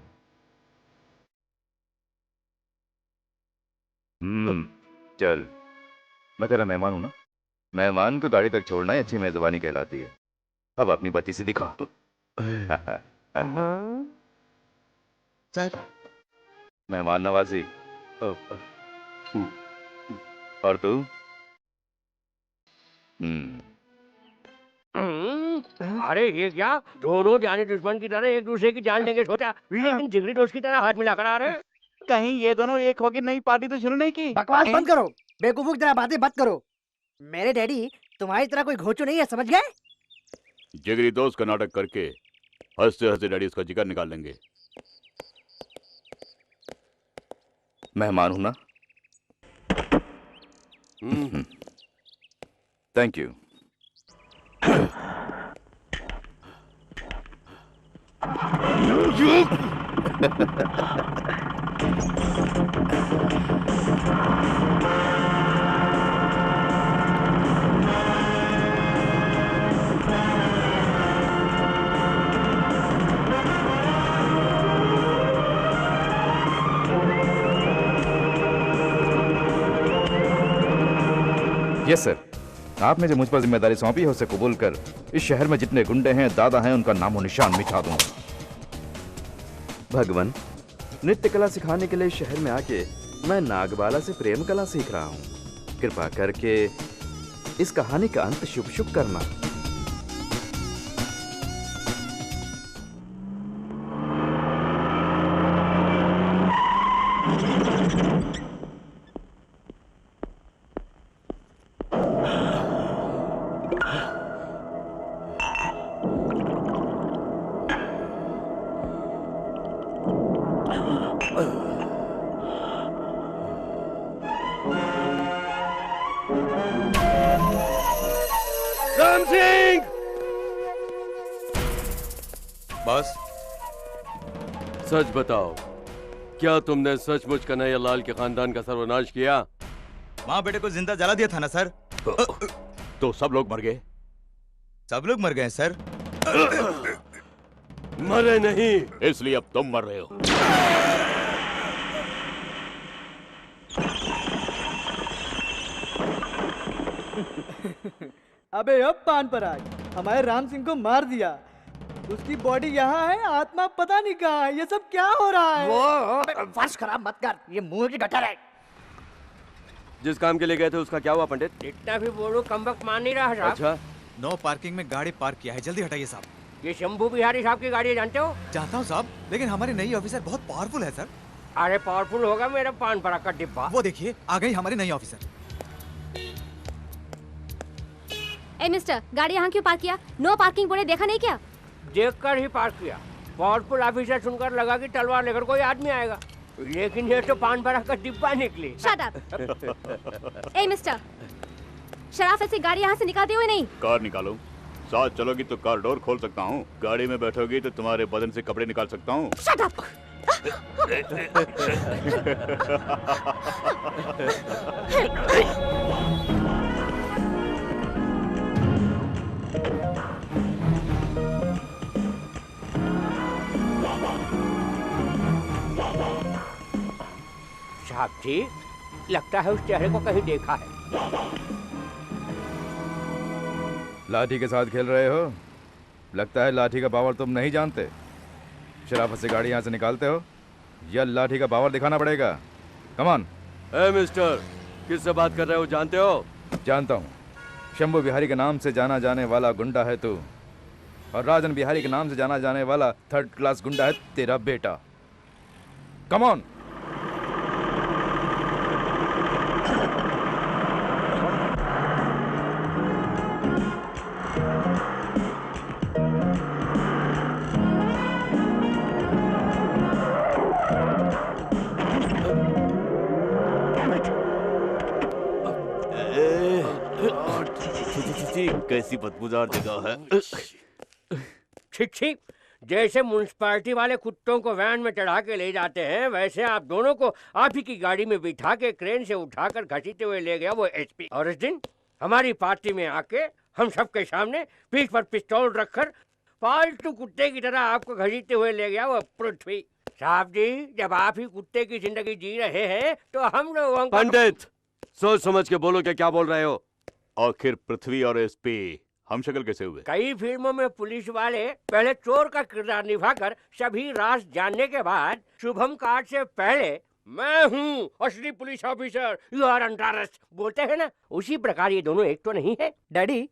चल, मैं तेरा मेहमान हूं ना। मेहमान को गाड़ी तक छोड़ना ही अच्छी मेजबानी कहलाती है। अब अपनी बत्ती से दिखा। सर, मेहमान नवाजी। और तू? अरे ये क्या, दोनों जाने दुश्मन की तरह एक दूसरे की जान लेंगे सोचा, लेकिन जिगरी दोस्त की तरह हाथ मिलाकर आ रहे। कहीं ये दोनों एक होगी नई पार्टी तो शुरू नहीं की? बकवास बंद करो, बेवकूफों की तरह बातें मत करो। मेरे डैडी तुम्हारी तरह कोई घोचू नहीं है, समझ गए? जिगरी दोस्त का नाटक करके हंसते हंसते डैडी उसका जिगर निकाल लेंगे। मेहमान हूं ना। Thank you. यस सर, आपने जो मुझ पर जिम्मेदारी सौंपी है उसे कबूल कर इस शहर में जितने गुंडे हैं, दादा हैं, उनका नामो निशान मिटा दूंगा। भगवान, नृत्य कला सिखाने के लिए शहर में आके मैं नागबाला से प्रेम कला सीख रहा हूँ। कृपा करके इस कहानी का अंत शुभ शुभ करना। राम सिंह! बस सच बताओ, क्या तुमने सचमुच कन्हैया लाल के खानदान का सर्वनाश किया? माँ बेटे को जिंदा जला दिया था ना सर? तो सब लोग मर गए? सब लोग मर गए सर। मरे नहीं, इसलिए अब तुम मर रहे हो। अबे अब पान पराग, हमारे राम सिंह को मार दिया। उसकी बॉडी यहाँ है, आत्मा पता नहीं कहाँ है। ये सब क्या हो रहा है? वो फर्श खराब मत कर, ये मुंह की गटर है। जिस काम के लिए गए थे उसका क्या हुआ पंडित? इतना भी बोलो, कम वक्त मान नहीं रहा साहब। अच्छा, नो पार्किंग में गाड़ी पार्क किया है, जल्दी हटाइए साहब। ये शंभू बिहारी साहब की गाड़ी है, जानते हो? जानता हूँ साहब, लेकिन हमारी नई ऑफिसर बहुत पावरफुल है सर। अरे पावरफुल होगा मेरा पान पराग का डिब्बा। वो देखिए, आ गई हमारी नई ऑफिसर। ए मिस्टर, गाड़ी यहाँ क्यों पार्क किया? नो पार्किंग बोर्ड देखा नहीं क्या? देखकर ही पार्क किया। पावरफुल ऑफिसर सुनकर लगा कि तलवार लेकर कोई आदमी आएगा, लेकिन ये तो पान पराग का डिब्बा निकली। Shut up. ए मिस्टर, शराफत से गाड़ी यहाँ से निकालते हुए नहीं। कार निकालो। साथ चलोगी तो कार डोर खोल सकता हूँ, गाड़ी में बैठोगी तो तुम्हारे बदन से कपड़े निकाल सकता हूँ। Shut up. साहब जी, लगता है उस चेहरे को कहीं देखा है। लाठी के साथ खेल रहे हो? लगता है लाठी का पावर तुम नहीं जानते। शराफत से गाड़ी यहाँ से निकालते हो या लाठी का पावर दिखाना पड़ेगा? Come on. ए मिस्टर, किससे बात कर रहे हो, जानते हो? जानता हूँ। शंभू बिहारी के नाम से जाना जाने वाला गुंडा है तू, और राजन बिहारी के नाम से जाना जाने वाला थर्ड क्लास गुंडा है तेरा बेटा। Come on. कैसी बदबूदार जगह है। ठीक, जैसे म्युनिसिपैलिटी वाले कुत्तों को वैन में चढ़ा के ले जाते हैं, वैसे आप दोनों को आप ही की गाड़ी में बिठा के क्रेन से उठाकर घसीटते हुए ले गया वो एसपी। और इस दिन हमारी पार्टी में आके हम सबके सामने पीठ पर पिस्तौल रखकर पालतू कुत्ते की तरह आपको घसीटते हुए ले गया वो पृथ्वी। साहब जी, जब आप ही कुत्ते की जिंदगी जी रहे हैं तो हम लोगों को... पंडित, सोच समझ के बोलो कि क्या बोल रहे हो। आखिर पृथ्वी और एसपी हम शक्ल कैसे हुए? कई फिल्मों में पुलिस वाले पहले चोर का किरदार निभाकर सभी राज जानने के बाद शुभम कांड से पहले मैं हूँ असली police officer, you are under arrest बोलते हैं ना, उसी प्रकार ये दोनों एक तो नहीं है। डैडी,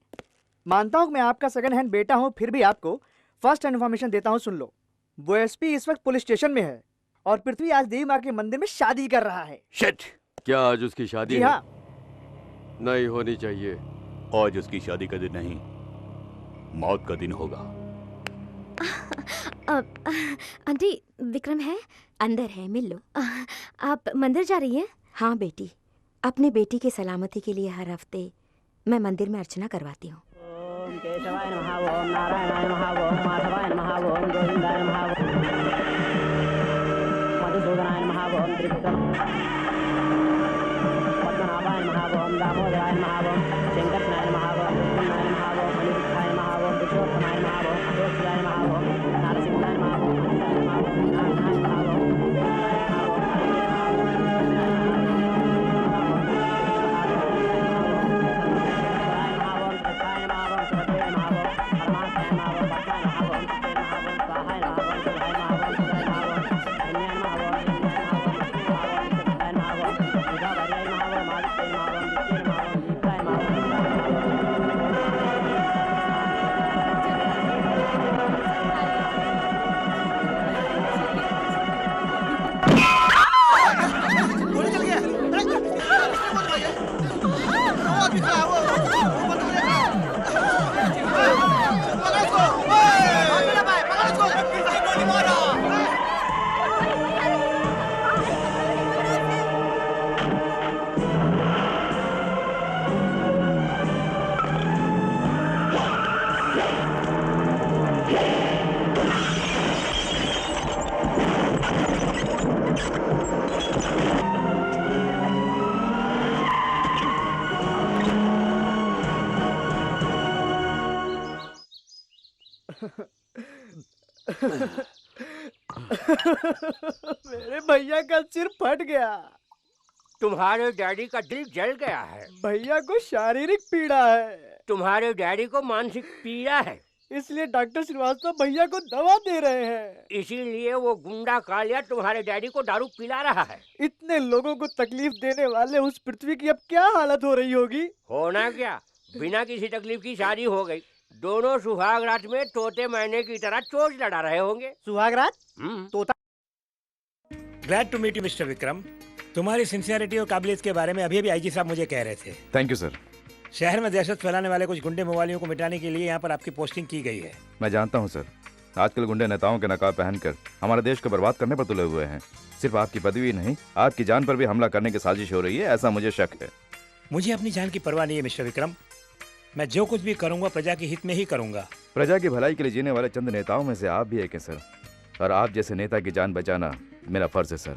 मानता हूँ मैं आपका सेकंड हैंड बेटा हूँ, फिर भी आपको फर्स्ट हैंड इन्फॉर्मेशन देता हूँ, सुन लो। वो एसपी इस वक्त पुलिस स्टेशन में है और पृथ्वी आज देवी माँ के मंदिर में शादी कर रहा है। शिट! क्या आज उसकी शादी है? हाँ। नहीं होनी चाहिए। आज उसकी शादी का दिन नहीं, मौत का दिन होगा। आंटी, विक्रम है? अंदर है, मिल लो। आप मंदिर जा रही हैं? हाँ बेटी, अपने बेटी की सलामती के लिए हर हफ्ते मैं मंदिर में अर्चना करवाती हूँ। ओम केशवाय नमः, ओम नारायणाय नमः, ओम माधवाय नमः, ओम गोविंदाय नमः। मधुसूदनाय नमः ओम त्रिविक्रम पद्मनाभाय नमः ओम दामोदराय नमः ओम शंकरनाय नमः ओम कृष्णाय नमः ओम अनिरुद्धाय नमः ओम पुरुषोत्तमाय नमः ओम अशोकाय नमः ओम नारसिंहाय नमः ओम अनंताय नमः ओम नारायणाय नमः ओम मेरे भैया का सिर फट गया। तुम्हारे डैडी का दिल जल गया है। भैया को शारीरिक पीड़ा है। तुम्हारे डैडी को मानसिक पीड़ा है। इसलिए डॉक्टर श्रीवास्तव भैया को दवा दे रहे हैं। इसीलिए वो गुंडा कालिया तुम्हारे डैडी को दारू पिला रहा है। इतने लोगों को तकलीफ देने वाले उस पृथ्वी की अब क्या हालत हो रही होगी? होना क्या, बिना किसी तकलीफ की शादी हो गई। दोनों सुहाग रात में तोते मैने की तरह चोंच लड़ा रहे होंगे। सुहाग रात? तोता। Glad to meet you mister Vikram. तुम्हारी सिंसियरिटी और काबिलियत के बारे में अभी आईजी साहब मुझे कह रहे थे। Thank you sir. शहर में दहशत फैलाने वाले कुछ गुंडे मवालियों को मिटाने के लिए यहाँ पर आपकी पोस्टिंग की गई है। मैं जानता हूँ सर, आजकल गुंडे नेताओं के नकाब पहनकर हमारे देश को बर्बाद करने पर तुले हुए हैं। सिर्फ आपकी पदवी नहीं, आपकी जान पर भी हमला करने की साजिश हो रही है, ऐसा मुझे शक है। मुझे अपनी जान की परवाह नहीं है मिस्टर विक्रम। मैं जो कुछ भी करूंगा प्रजा के हित में ही करूंगा। प्रजा की भलाई के लिए जीने वाले चंद नेताओं में से आप भी एक हैं सर, और आप जैसे नेता की जान बचाना मेरा फर्ज है सर।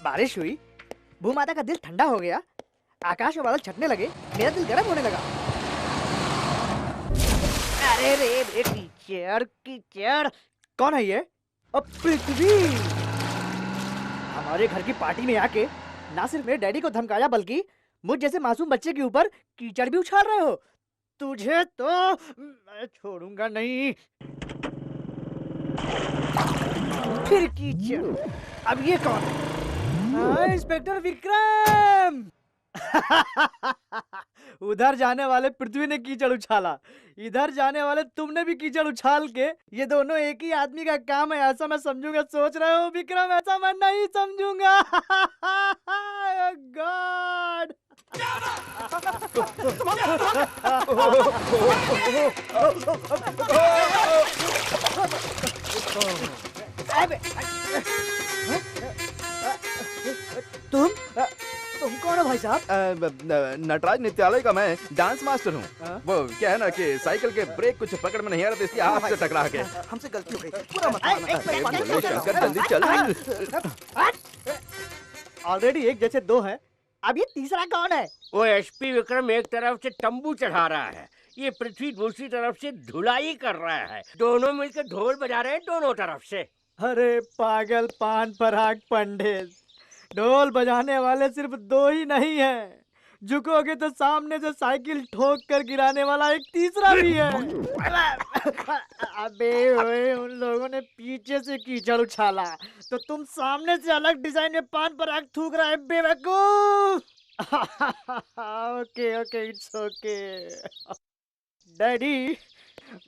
बारिश हुई, भूमाता का दिल ठंडा हो गया, आकाश में बादल छटने लगे, मेरा दिल गर्म होने लगा। अरे रे कीचड़ कीचड़। कौन है ये? पृथ्वी। हमारे घर की पार्टी में आके ना सिर्फ मेरे डैडी को धमकाया बल्कि मुझ जैसे मासूम बच्चे के ऊपर कीचड़ भी उछाल रहे हो। तुझे तो मैं छोड़ूंगा नहीं। फिर कीचड़। अब ये कौन है? इंस्पेक्टर विक्रम। उधर जाने वाले पृथ्वी ने कीचड़ उछाला, इधर जाने वाले तुमने भी कीचड़ उछाल के, ये दोनों एक ही आदमी का काम है ऐसा मैं समझूंगा। सोच रहे हो विक्रम? ऐसा मैं नहीं समझूंगा। गॉड। तुम कौन हो भाई साहब? नटराज नृत्यालय का मैं डांस मास्टर हूँ। वो क्या है ना कि साइकिल के ब्रेक कुछ पकड़ में नहीं आ रहे थे, इसलिए आपसे टकरा के। हमसे गलती हो गई, पूरा मत शंकर जल्दी चल। ऑलरेडी एक जैसे दो हैं, अब ये तीसरा कौन है? वो एसपी विक्रम एक तरफ से तंबू चढ़ा रहा है, ये पृथ्वी दूसरी तरफ से धुलाई कर रहा है। दोनों मिलकर ढोल बजा रहे हैं दोनों तरफ से। अरे पागल पान पराग पंडित, ढोल बजाने वाले सिर्फ दो ही नहीं हैं, झुकोगे तो सामने से साइकिल ठोक कर गिराने वाला एक तीसरा भी है। अबे ओए, उन लोगों ने पीछे से कीचड़ उछाला तो तुम सामने से अलग डिजाइन में पान पराग थूक रहा है बेवकूफ। Okay okay, it's okay. Daddy,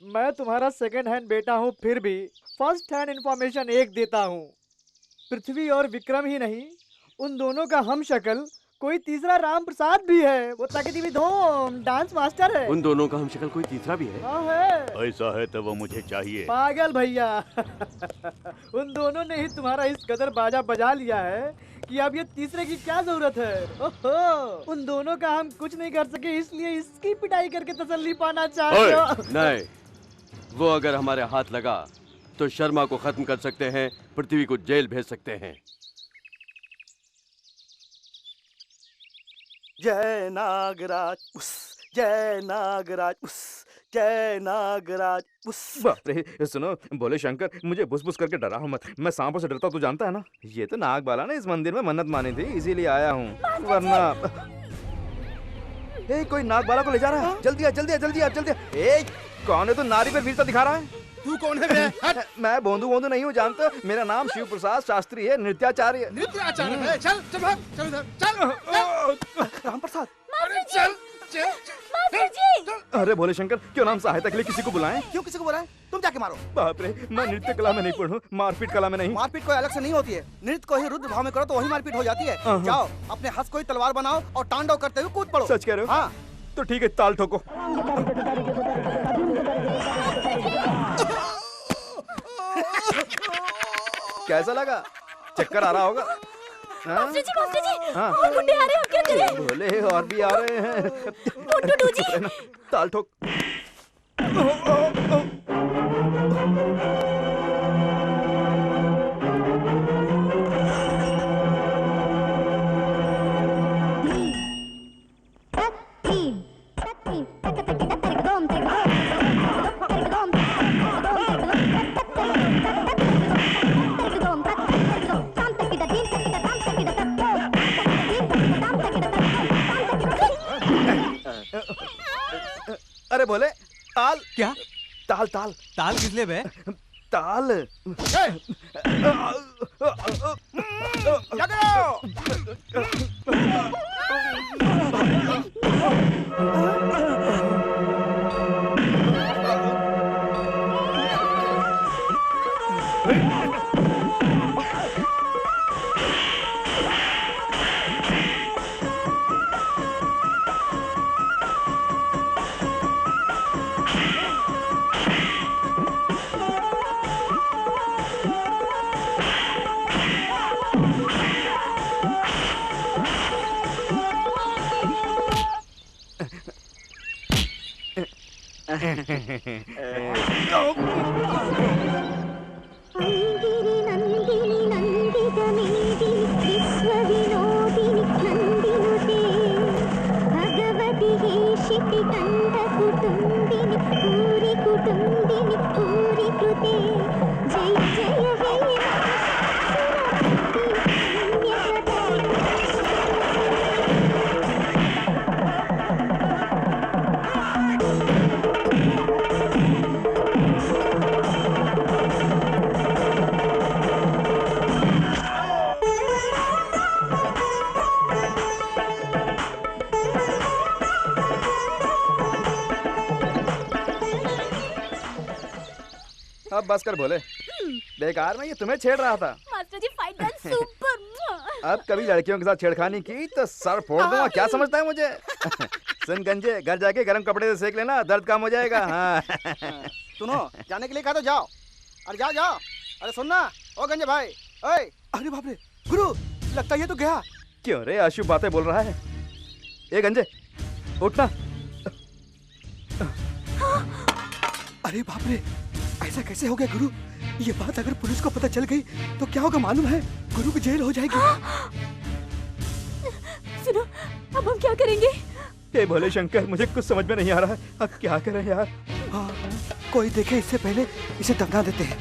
मैं तुम्हारा सेकंड हैंड बेटा हूँ, फिर भी फर्स्ट हैंड इंफॉर्मेशन एक देता हूँ। पृथ्वी और विक्रम ही नहीं, उन दोनों का हम शक्ल कोई तीसरा राम प्रसाद भी है। वो ताकती धूम डांस मास्टर है। उन दोनों का हम शक्ल कोई तीसरा भी है? हाँ है। ऐसा है तो वो मुझे चाहिए। पागल भैया। उन दोनों ने ही तुम्हारा इस कदर बाजा बजा लिया है कि अब ये तीसरे की क्या जरूरत है। ओहो, उन दोनों का हम कुछ नहीं कर सके, इसलिए इसकी पिटाई करके तसल्ली पाना चाहते हो। नहीं, वो अगर हमारे हाथ लगा तो शर्मा को खत्म कर सकते हैं, पृथ्वी को जेल भेज सकते हैं। जय नागराज उस, जय नागराज उस, जय नागराज उस। बाप रे, सुनो बोले शंकर, मुझे बुस बुस करके डरा हो मत। मैं सांपों से डरता, तू जानता है ना। ये तो नागबाला ने इस मंदिर में मन्नत मानी थी, इसीलिए आया हूँ, वरना ए, कोई नागबाला को ले जा रहा है। जल्दी आ, जल्दी आ, जल्दी आ, जल्दी आ। ए, कौन है तू? नारी पर वीरता दिखा रहा है। तू कौन है बे? मैं बोंदू बोंदू नहीं हूँ, जानते? मेरा नाम शिव प्रसाद शास्त्री है, नृत्याचार्य। नृत्याचार्य है? चल चल भाग, चल इधर, चल। राम प्रसाद, अरे चल चल चल। अरे भोले शंकर, क्यों नाम सहायता के लिए किसी को बुलाएं? क्यों किसी को बुलाएं? तुम जाके मारो। बाप रे, मैं नृत्य कला में नहीं पढ़ूं, मारपीट कला में नहीं। मारपीट कोई अलग से नहीं होती है, नृत्य को ही रुद्र भाव में करो तो वही मारपीट हो जाती है। जाओ अपने हस्त को ही तलवार बनाओ और तांडव करते हुए कूद पड़ो। सच कह रहे हो? हाँ। तो ठीक है, ताल ठोको। कैसा लगा? चक्कर आ रहा होगा? मास्टर जी, हाँ। और गुंडे आ रहे हैं, अब क्या करें? भोले और भी आ रहे हैं। टूटू जी। ताल ठोक। अरे बोले, ताल क्या? ताल ताल ताल किस लिए बे? ताल। अब बस कर भोले, बेकार में ये तुम्हें छेड़ रहा था। मास्टर जी, फाइट गन सुपर। अब कभी लड़कियों के साथ छेड़खानी की तो सर फोड़ दूंगा, क्या समझता है मुझे? सुन गंजे, घर जाके गर्म कपड़े से सेक लेना, दर्द कम हो जाएगा। हाँ। सुनो, जाने के लिए कहा तो जाओ। अरे जाओ जाओ। अरे सुनना, ओ गंजे भाई। ओए, अरे बाप रे, गुरु, लगता है ये तो गया। क्यों रे, अशुभ बातें बोल रहा है? ए गंजे, उठना। अरे बाप रे, ऐसा कैसे हो गया गुरु? ये बात अगर पुलिस को पता चल गई तो क्या होगा मालूम है? गुरु की जेल हो जाएगी। सुनो, अब हम क्या करेंगे? हे भोले शंकर, मुझे कुछ समझ में नहीं आ रहा है, अब क्या करें यार? हाँ, कोई देखे इससे पहले इसे दफना देते हैं।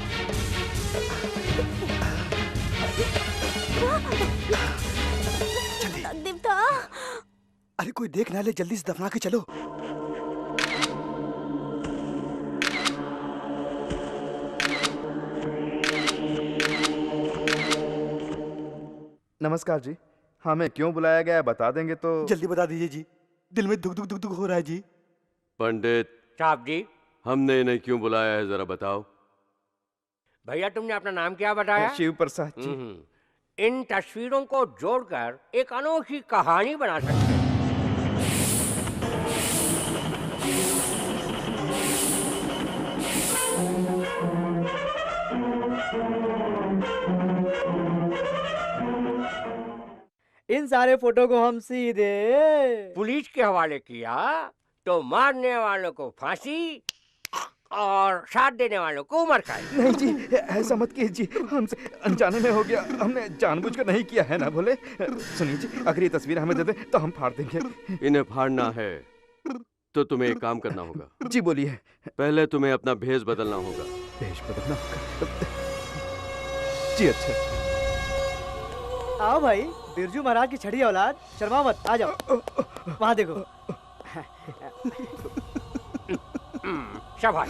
देवता, अरे कोई देख ना ले, जल्दी से दफना के चलो। नमस्कार जी, हमें क्यों बुलाया गया है बता देंगे तो? जल्दी बता दीजिए जी, दिल में दुख दुख दुख दुख हो रहा है जी। पंडित साहब जी, हमने इन्हें क्यों बुलाया है, जरा बताओ। भैया तुमने अपना नाम क्या बताया? शिव प्रसाद जी। इन तस्वीरों को जोड़कर एक अनोखी कहानी बना सकते हैं। इन सारे फोटो को हम सीधे पुलिस के हवाले किया तो मारने वालों को फांसी और साथ देने वालों को उम्र कैद। नहीं जी, ऐसा मत कीजिए, हमसे अनजाने में हो गया, हमने जानबूझकर नहीं किया है ना बोले। सुनिए जी, अगर ये तस्वीर हमें दे दे तो हम फाड़ देंगे। इन्हें फाड़ना है तो तुम्हें एक काम करना होगा। जी बोलिए। पहले तुम्हें अपना भेष बदलना होगा। भेष बदलना होगा? जी अच्छा। आओ भाई, बिरजू महाराज की छड़ी औलाद, शर्मा मत, आ जाओ। वहाँ देखो। शाबाश।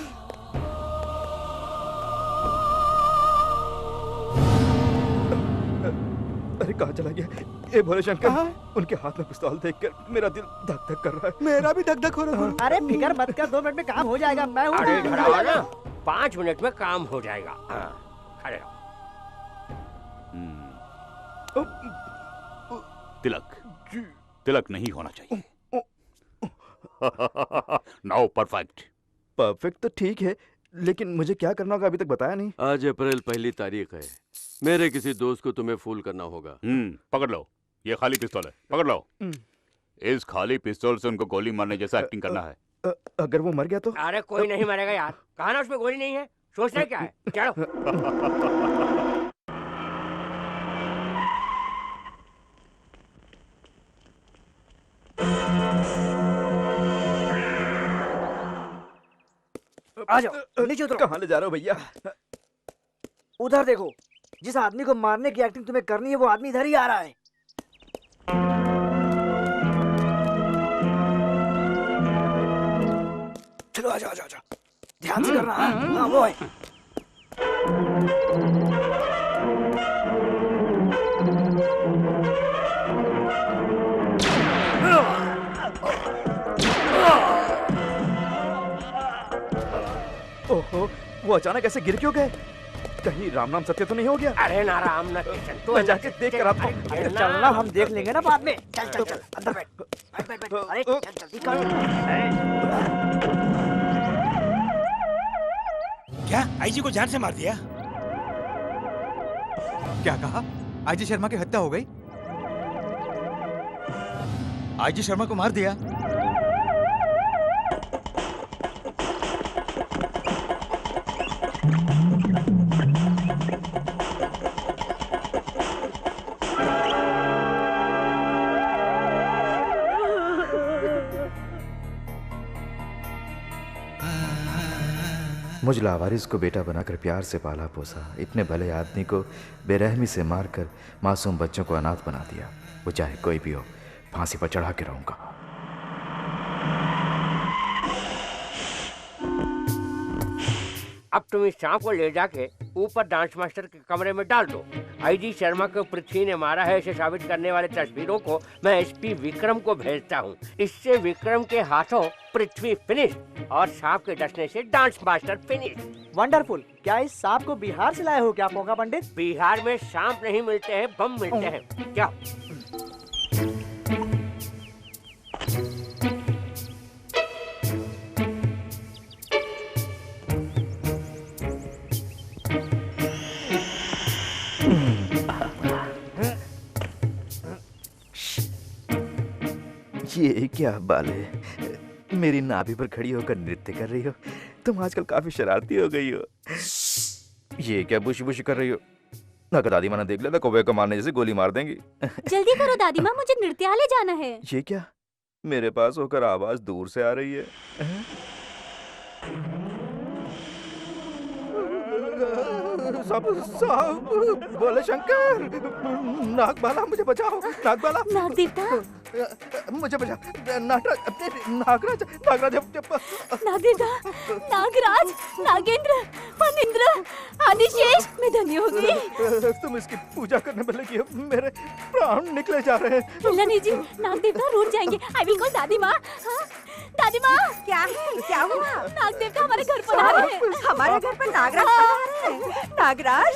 अरे कहाँ चला गया ये भोले शंकर? उनके हाथ में पिस्तौल देखकर मेरा दिल धक धक कर रहा है। मेरा भी धक धक हो रहा है। अरे फिकर मत कर, 2 मिनट में काम हो जाएगा। मैं हूँ। अरे डराओ ना, 5 मिनट में काम हो जाएगा। खड़े रहो। तिलक नहीं होना चाहिए। Now perfect. परफेक्ट तो ठीक है, लेकिन मुझे क्या करना होगा अभी तक बताया नहीं। आज अप्रैल 1 तारीख है। मेरे किसी दोस्त को तुम्हें फूल करना होगा। पकड़ लो, ये खाली पिस्तौल है, पकड़ लो। इस खाली पिस्तौल से उनको गोली मारने जैसा एक्टिंग करना है। अगर वो मर गया तो? अरे कोई नहीं मरेगा यार, कहा ना उसमें गोली नहीं है। सोचना क्या है, चलो। आ जाओ, नीचे उतरो। कहाँ ले जा रहे हो भैया? उधर देखो, जिस आदमी को मारने की एक्टिंग तुम्हें करनी है वो आदमी इधर ही आ रहा है। चलो आ जाओ, आ जाओ, आ जाओ। ध्यान से करना। हाँ वो है। ओहो, वो अचानक ऐसे गिर क्यों गए? कहीं राम नाम सत्य तो नहीं हो गया? अरे ना राम ना किशन, तो मैं जाके देख कर आता हूँ। अरे चलना, हम देख लेंगे ना बाद में। चल चल चल, अंदर बैठ। बैठ बैठ बैठ। अरे चल जल्दी कर। क्या आईजी को जान से मार दिया? क्या कहा? आईजी शर्मा की हत्या हो गई? आईजी शर्मा को मार दिया? मुझ लावारिस को बेटा बनाकर प्यार से पाला पोसा, इतने भले आदमी को बेरहमी से मारकर मासूम बच्चों को अनाथ बना दिया। वो चाहे कोई भी हो, फांसी पर चढ़ा के रहूंगा। अब तुम इस सांप को ले जाके ऊपर डांस मास्टर के कमरे में डाल दो। आईजी शर्मा को पृथ्वी ने मारा है इसे साबित करने वाले तस्वीरों को मैं एसपी विक्रम को भेजता हूँ। इससे विक्रम के हाथों पृथ्वी फिनिश और सांप के डसने से डांस मास्टर फिनिश। वंडरफुल। क्या इस सांप को बिहार से लाए हो क्या पोका पंडित? बिहार में सांप नहीं मिलते हैं, बम मिलते हैं। क्या? ये क्या बाल है? मेरी नाभि पर खड़ी होकर नृत्य कर रही हो? तुम आजकल काफी शरारती हो गई हो। ये क्या बुश बुश कर रही हो? अगर दादी माँ ने देख लिया तो कौवे को मारने जैसे गोली मार देंगी। जल्दी करो दादी माँ, मुझे नृत्यालय जाना है। ये क्या? मेरे पास होकर आवाज दूर से आ रही है। बोले शंकर, नागबाला मुझे बचाओ। नागबाला, नाग देवता मुझे बचा। नागराज, नागराज, नागराज, नाग देवता, नागराज, नागेंद्र, फणींद्र, आदिशेष, मैं धन्य हो गई। तुम इसकी पूजा करने में लगी हो, मेरे प्राण निकले जा रहे हैं। नहीं जी, नाग देवता रूठ जाएंगे। आई विल कॉल दादी माँ। दादी माँ, क्या है? क्या हुआ? नाग देवता हमारे घर पर आ रहे हैं। हमारे घर पर नागराज पधारे हैं। नागराज,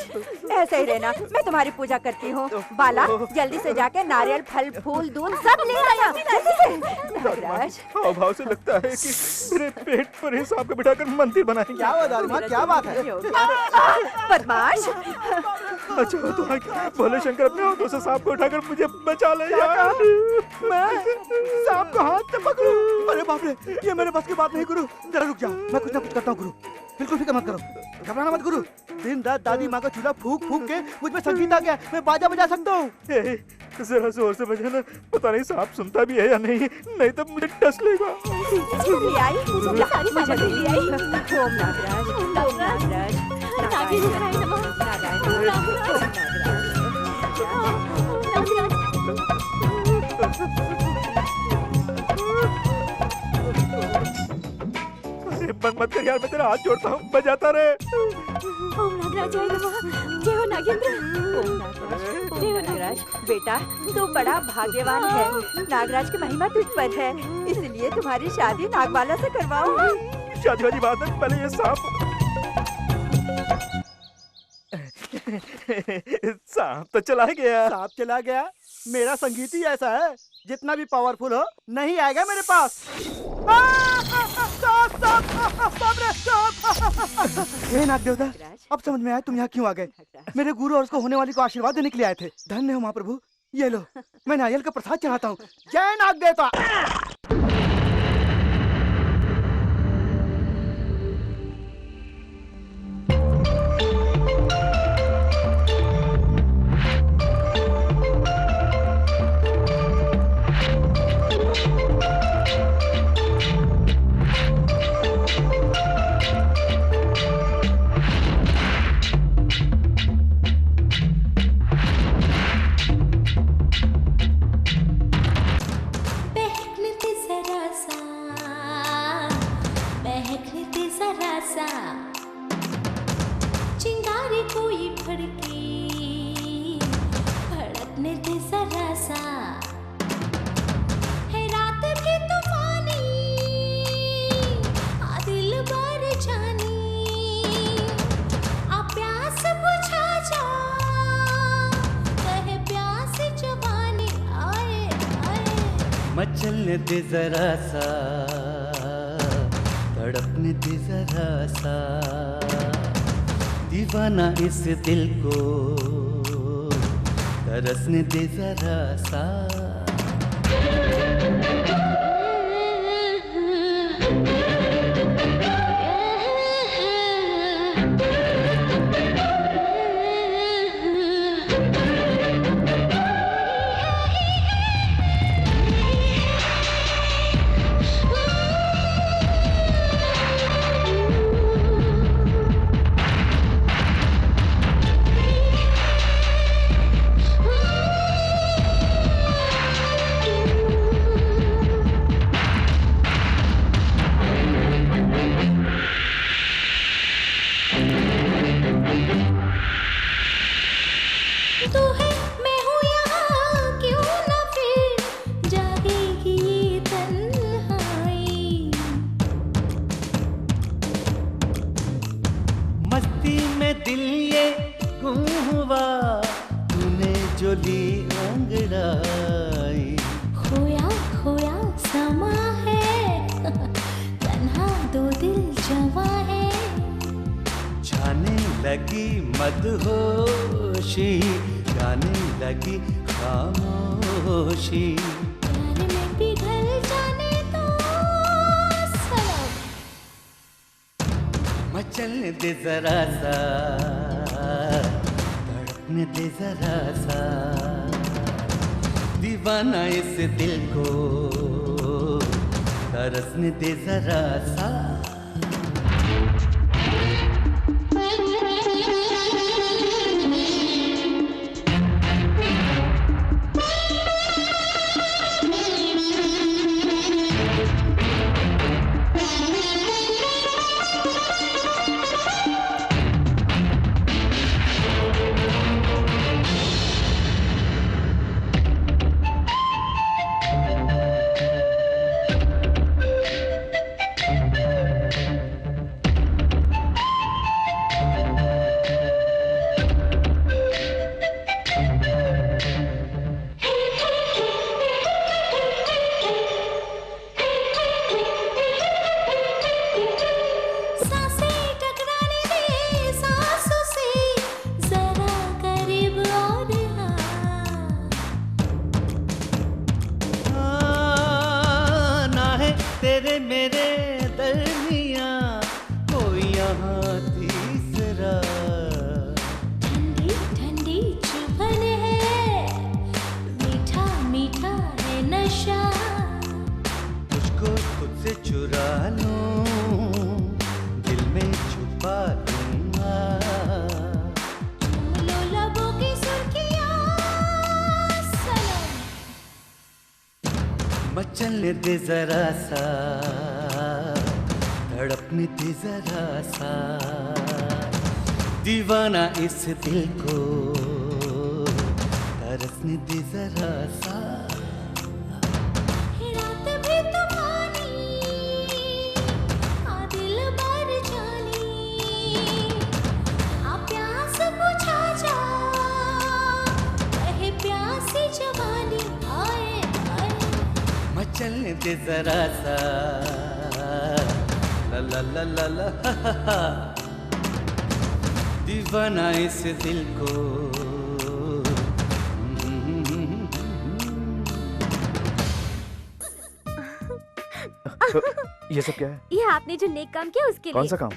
ऐसे ही रहना, मैं तुम्हारी पूजा करती हूँ। बाला, जल्दी से जाके नारियल, फल, फूल, दूध सब ले आया जल्दी से। नागराज हाव भाव से लगता है कि मेरे पेट पर ही सांप को बिठाकर मंदिर बनाएंगे। क्या हुआ दादी क्या बात है? बदमाश। अच्छा तो भोले शंकर अपने हाथों से सांप को उठाकर मुझे बचा ले यार। मैं सांप को हाथ से पकड़ूं? अरे बाप रे, ये मेरे बस की बात नहीं गुरु। जरा रुक जाओ, मैं कुछ ना कुछ करता हूँ गुरु। बिल्कुल फिक्र मत करो, घबराना मत गुरु। दिन रात दादी माँ का चूल्हा फूक फूक के मुझ में संगीत आ गया, मैं बाजा बजा सकता हूँ। जरा जोर से बजाना, पता नहीं सांप सुनता भी है या नहीं, नहीं तो मुझे डस लेगा। ले आई सारी सामग्री ले आई। ओम नागराज, ओम नागराज, नारायण बंद मत कर यार, मैं तेरा हाथ जोड़ता हूँ, बजाता रहे। ओम नागराज जय नमः, जय हो नागेंद्र। ओम नागराज, जय हो नागराज। बेटा तू बड़ा भाग्यवान है, नागराज की महिमा तुझ पर है, इसलिए तुम्हारी शादी नागबाला से करवाऊंगी। शादी वाली बात है, पहले ये सांप। सांप तो चला गया। सांप चला गया? मेरा संगीत ही ऐसा है, जितना भी पावरफुल हो नहीं आएगा मेरे पास। हे नाग देवता, अब समझ में आया तुम यहाँ क्यों आ गए। मेरे गुरु और उसको होने वाली को आशीर्वाद देने के लिए आए थे। धन्य हो महाप्रभु, ये लो मैं नारियल का प्रसाद चढ़ाता हूँ। जय नाग देवता। चिंगारी कोई भड़की भड़कने दे जरा सा, है रात की तूफानी आ दिल बार जानी, आ प्यास बुझा जा कहे प्यास जवानी आए आए। मचलने दे जरा सा, तड़पने दे जरा सा, दीवाना इस दिल को तरसने दे जरा सा। मचलने दे जरा सा, तड़पने दे जरा सा, दीवाना इस दिल को तरसने दे जरा सा। तेरे मेरे दरमिया कोई यहाँ तीसरा। ठंडी ठंडी चुभन है, मीठा मीठा है नशा। मुझको तुझसे चुरा लूं, दिल में छुपा लूंगा। लो लबों की सुर्खियां सनम। मचलने दे जरा सा, धड़कने दे जरा सा, दीवाना इस दिल को तरसने दे जरा सा। रात भी तूफानी, आ दिल भर जानी। आ प्यास बुझा जा, कहे प्यासी जवानी। आए आए मचलने दे जरा सा, ला ला ला ला ला हा, हा, हा। दीवाना इस दिल को। ये सब क्या है? ये आपने जो नेक काम किया उसके कौन लिए। सा काम?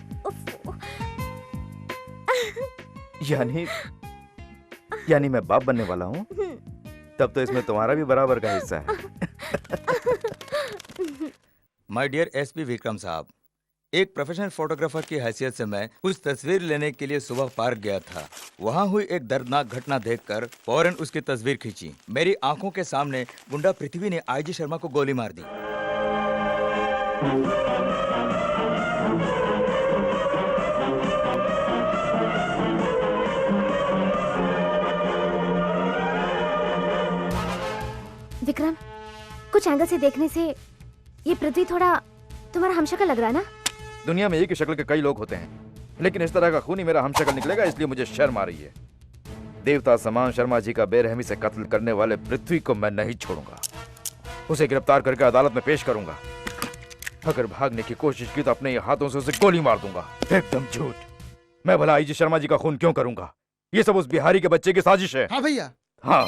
यानी मैं बाप बनने वाला हूँ? तब तो इसमें तुम्हारा भी बराबर का हिस्सा है। माय डियर एसपी विक्रम साहब, एक प्रोफेशनल फोटोग्राफर की हैसियत से मैं कुछ तस्वीर लेने के लिए सुबह पार्क गया था। वहां हुई एक दर्दनाक घटना देखकर फौरन उसकी तस्वीर खींची। मेरी आंखों के सामने गुंडा पृथ्वी ने आईजी शर्मा को गोली मार दी। विक्रम, कुछ एंगल से देखने से ये पृथ्वी थोड़ा तुम्हारा हमशक्ल लग रहा है ना? दुनिया में एक ही शक्ल के कई लोग होते हैं, लेकिन इस तरह का खून ही मेरा हमशक्ल निकलेगा, इसलिए मुझे शर्म आ रही है। देवता समान शर्मा जी का बेरहमी से कत्ल करने वाले पृथ्वी को मैं नहीं छोड़ूंगा। उसे गिरफ्तार करके अदालत में पेश करूंगा। अगर भागने की कोशिश की तो अपने ही हाथों से उसे गोली मार दूंगा। एकदम झूठ। मैं भला आईजी शर्मा जी का खून क्यों करूंगा? ये सब उस बिहारी के बच्चे की साजिश है। हाँ भैया। हाँ।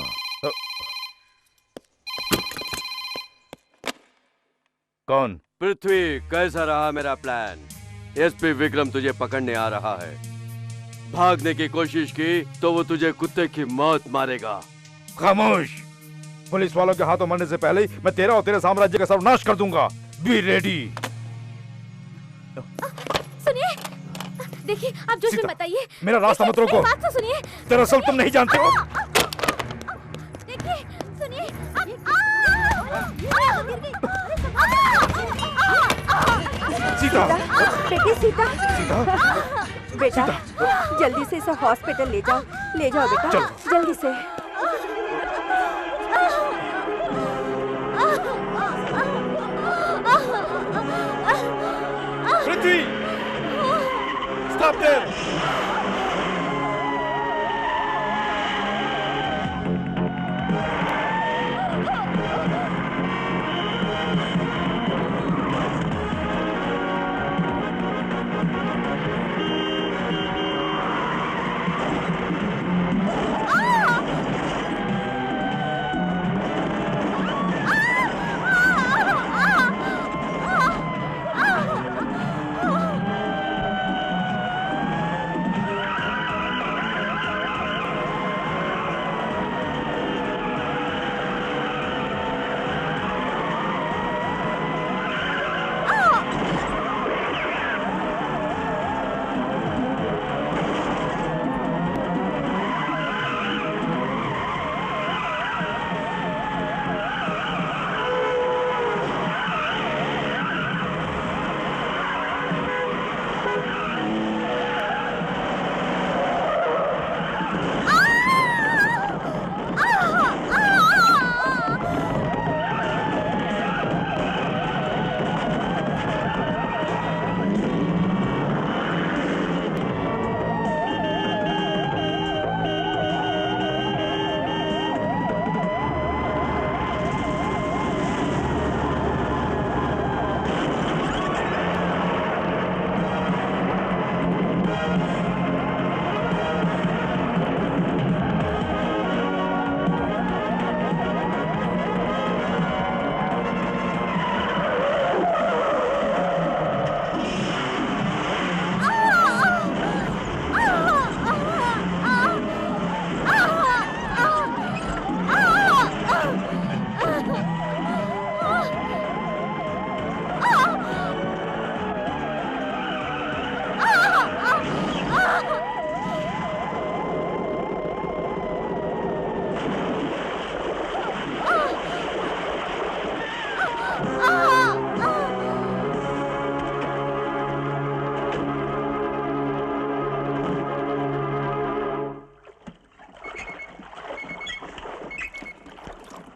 कौन? पृथ्वी, कैसा रहा मेरा प्लान? एसपी विक्रम तुझे पकड़ने आ रहा है। भागने की कोशिश की तो वो तुझे कुत्ते की मौत मारेगा। खामोश। पुलिस वालों के हाथों मरने से पहले ही मैं तेरा और तेरे साम्राज्य का सर्वनाश कर दूंगा। Be ready. सुनिए, देखिए आप जोश में सीता, मत आइए। मेरा रास्ता मत रोको। मेरी बात तो सुनिए। दरअसल तुम नहीं जानते हो। देखिए, सुनिए। सीता, बेटी सीता, सीता, बेटा जल्दी से इसे हॉस्पिटल ले जाओ बेटा, जल्दी से। पृथ्वी, स्टॉप देयर।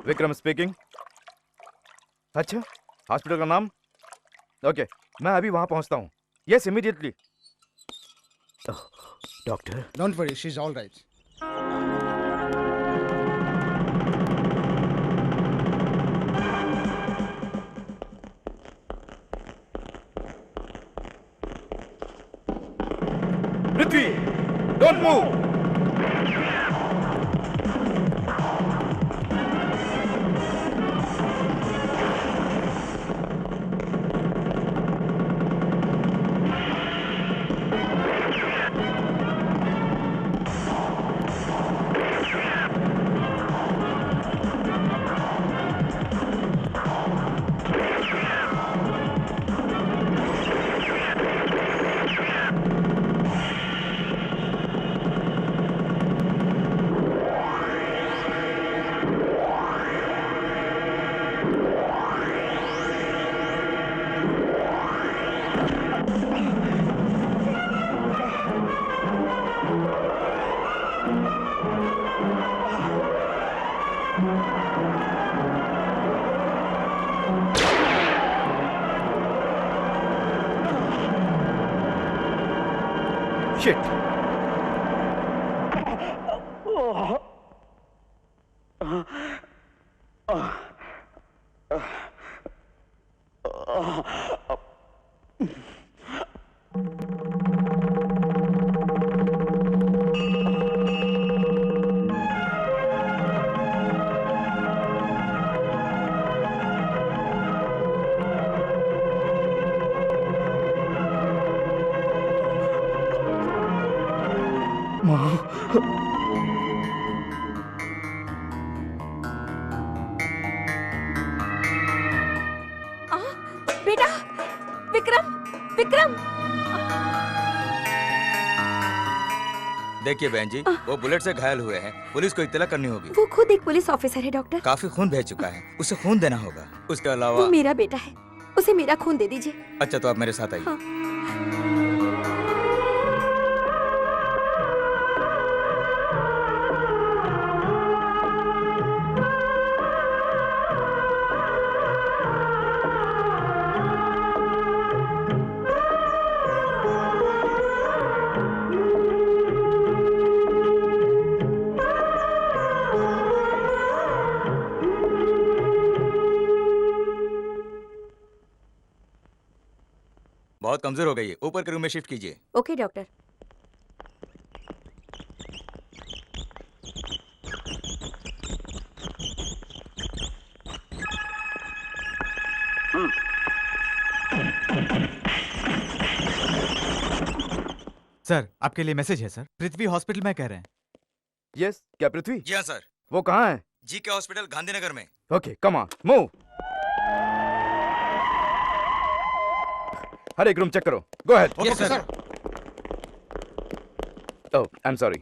विक्रम स्पीकिंग। अच्छा, हॉस्पिटल का नाम? ओके, मैं अभी वहां पहुंचता हूँ। Yes, immediately. Doctor, don't worry, she is all right. Prithvi, don't move. Shit. बेटा, विक्रम, विक्रम। देखिए बहन जी, वो बुलेट से घायल हुए हैं। पुलिस को इत्तला करनी होगी। वो खुद एक पुलिस ऑफिसर है डॉक्टर। काफी खून बह चुका है, उसे खून देना होगा। उसके अलावा वो मेरा बेटा है, उसे मेरा खून दे दीजिए। अच्छा, तो आप मेरे साथ आइए। हाँ। बहुत कमजोर हो गई है, ऊपर के रूम में शिफ्ट कीजिए। Okay doctor. सर, आपके लिए मैसेज है सर। पृथ्वी हॉस्पिटल में कह रहे हैं। यस, क्या पृथ्वी? जी हाँ सर। वो कहाँ है? जी के हॉस्पिटल, गांधीनगर में। Okay, come on, move. हर एक रूम चेक करो। Go ahead. Okay sir. Oh, I am sorry.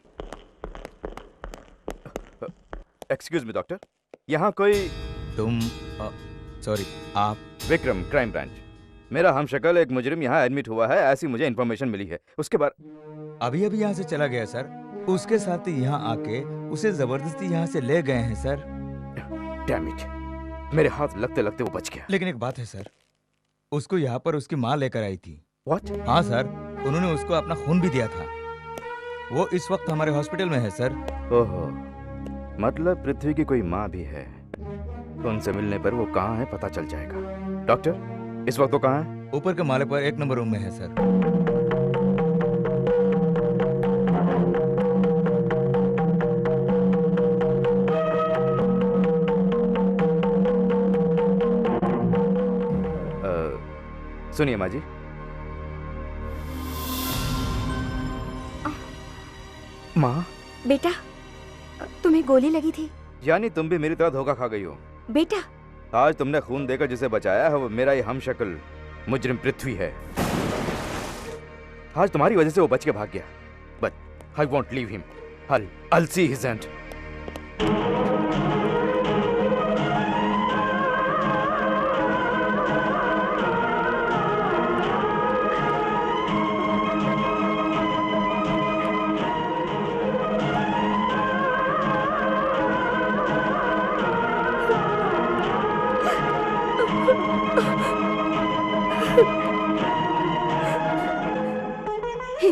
Excuse me doctor, यहाँ कोई? तुम सॉरी, आप? Vikram, crime branch. मेरा हमशक्ल एक मुजरिम यहाँ एडमिट हुआ है, ऐसी मुझे इन्फॉर्मेशन मिली है। उसके बाद अभी अभी यहाँ से चला गया सर। उसके साथ ही यहाँ आके उसे जबरदस्ती यहाँ से ले गए हैं सर। डैम इट, मेरे हाथ लगते लगते वो बच गया। लेकिन एक बात है सर, उसको यहाँ पर उसकी माँ लेकर आई थी। What? हाँ सर, उन्होंने उसको अपना खून भी दिया था। वो इस वक्त हमारे हॉस्पिटल में है सर। ओहो, मतलब पृथ्वी की कोई माँ भी है। उनसे मिलने पर वो कहाँ है पता चल जाएगा। डॉक्टर, इस वक्त वो कहाँ है? ऊपर के माले पर 1 नंबर रूम में है सर। सुनिए माँ जी। माँ, बेटा, तुम्हें गोली लगी थी? यानी तुम भी मेरी तरह धोखा खा गई हो। बेटा, आज तुमने खून देकर जिसे बचाया है वो मेरा ही हमशक्ल मुजरिम पृथ्वी है। आज तुम्हारी वजह से वो बच के भाग गया। But I want leave him. I'll see his end.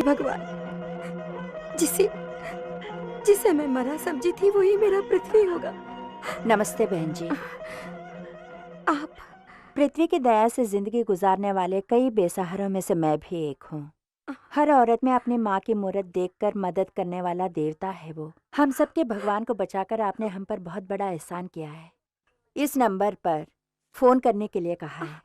भगवान, जिसे जिसे मैं मरा समझी थी वही मेरा पृथ्वी होगा। नमस्ते बहन जी। आप पृथ्वी की दया से जिंदगी गुजारने वाले कई बेसहारों में से मैं भी एक हूँ। हर औरत में अपनी माँ की मूरत देखकर मदद करने वाला देवता है वो। हम सबके भगवान को बचाकर आपने हम पर बहुत बड़ा एहसान किया है। इस नंबर पर फोन करने के लिए कहा है।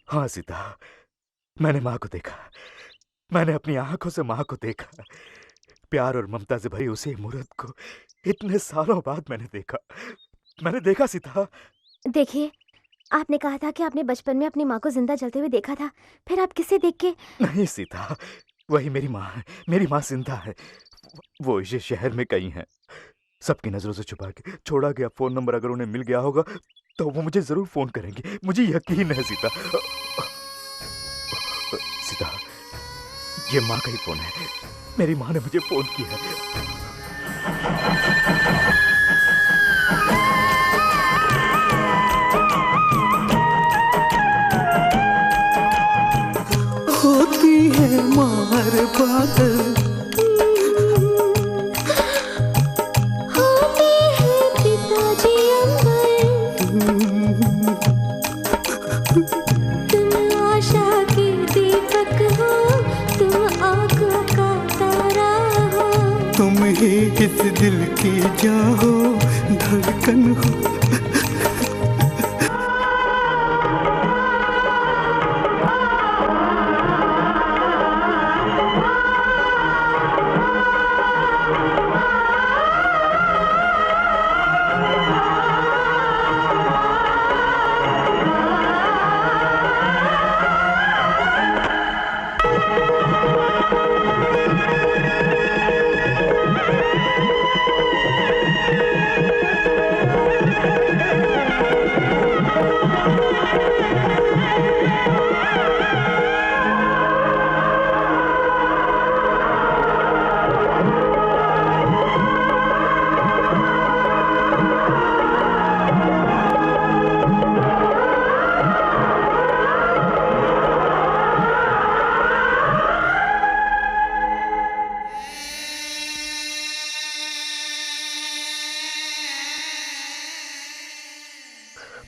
हाँ सीता, मैंने माँ को देखा। मैंने अपनी आंखों से माँ को देखा। प्यार और ममता से भरी उसी मूर्त को इतने सालों बाद मैंने देखा सीता। देखिए, आपने कहा था कि आपने बचपन में अपनी माँ को जिंदा जलते हुए देखा था, फिर आप किसे देख के? नहीं सीता, वही मेरी माँ है। मेरी माँ जिंदा है। वो इस शहर में कहीं है, सबकी नजरों से छुपा के छोड़ा गया फोन नंबर अगर उन्हें मिल गया होगा तो वो मुझे जरूर फोन करेंगे। मुझे यकीन है सीता। सीता, ये माँ का ही फोन है। मेरी माँ ने मुझे फोन किया है। होती है मार बादल, होते हैं पिताजी तुम आशा के दीपक हो, तुम आंखों का तारा हो, तुम ही इस दिल की जान हो, धड़कन हो।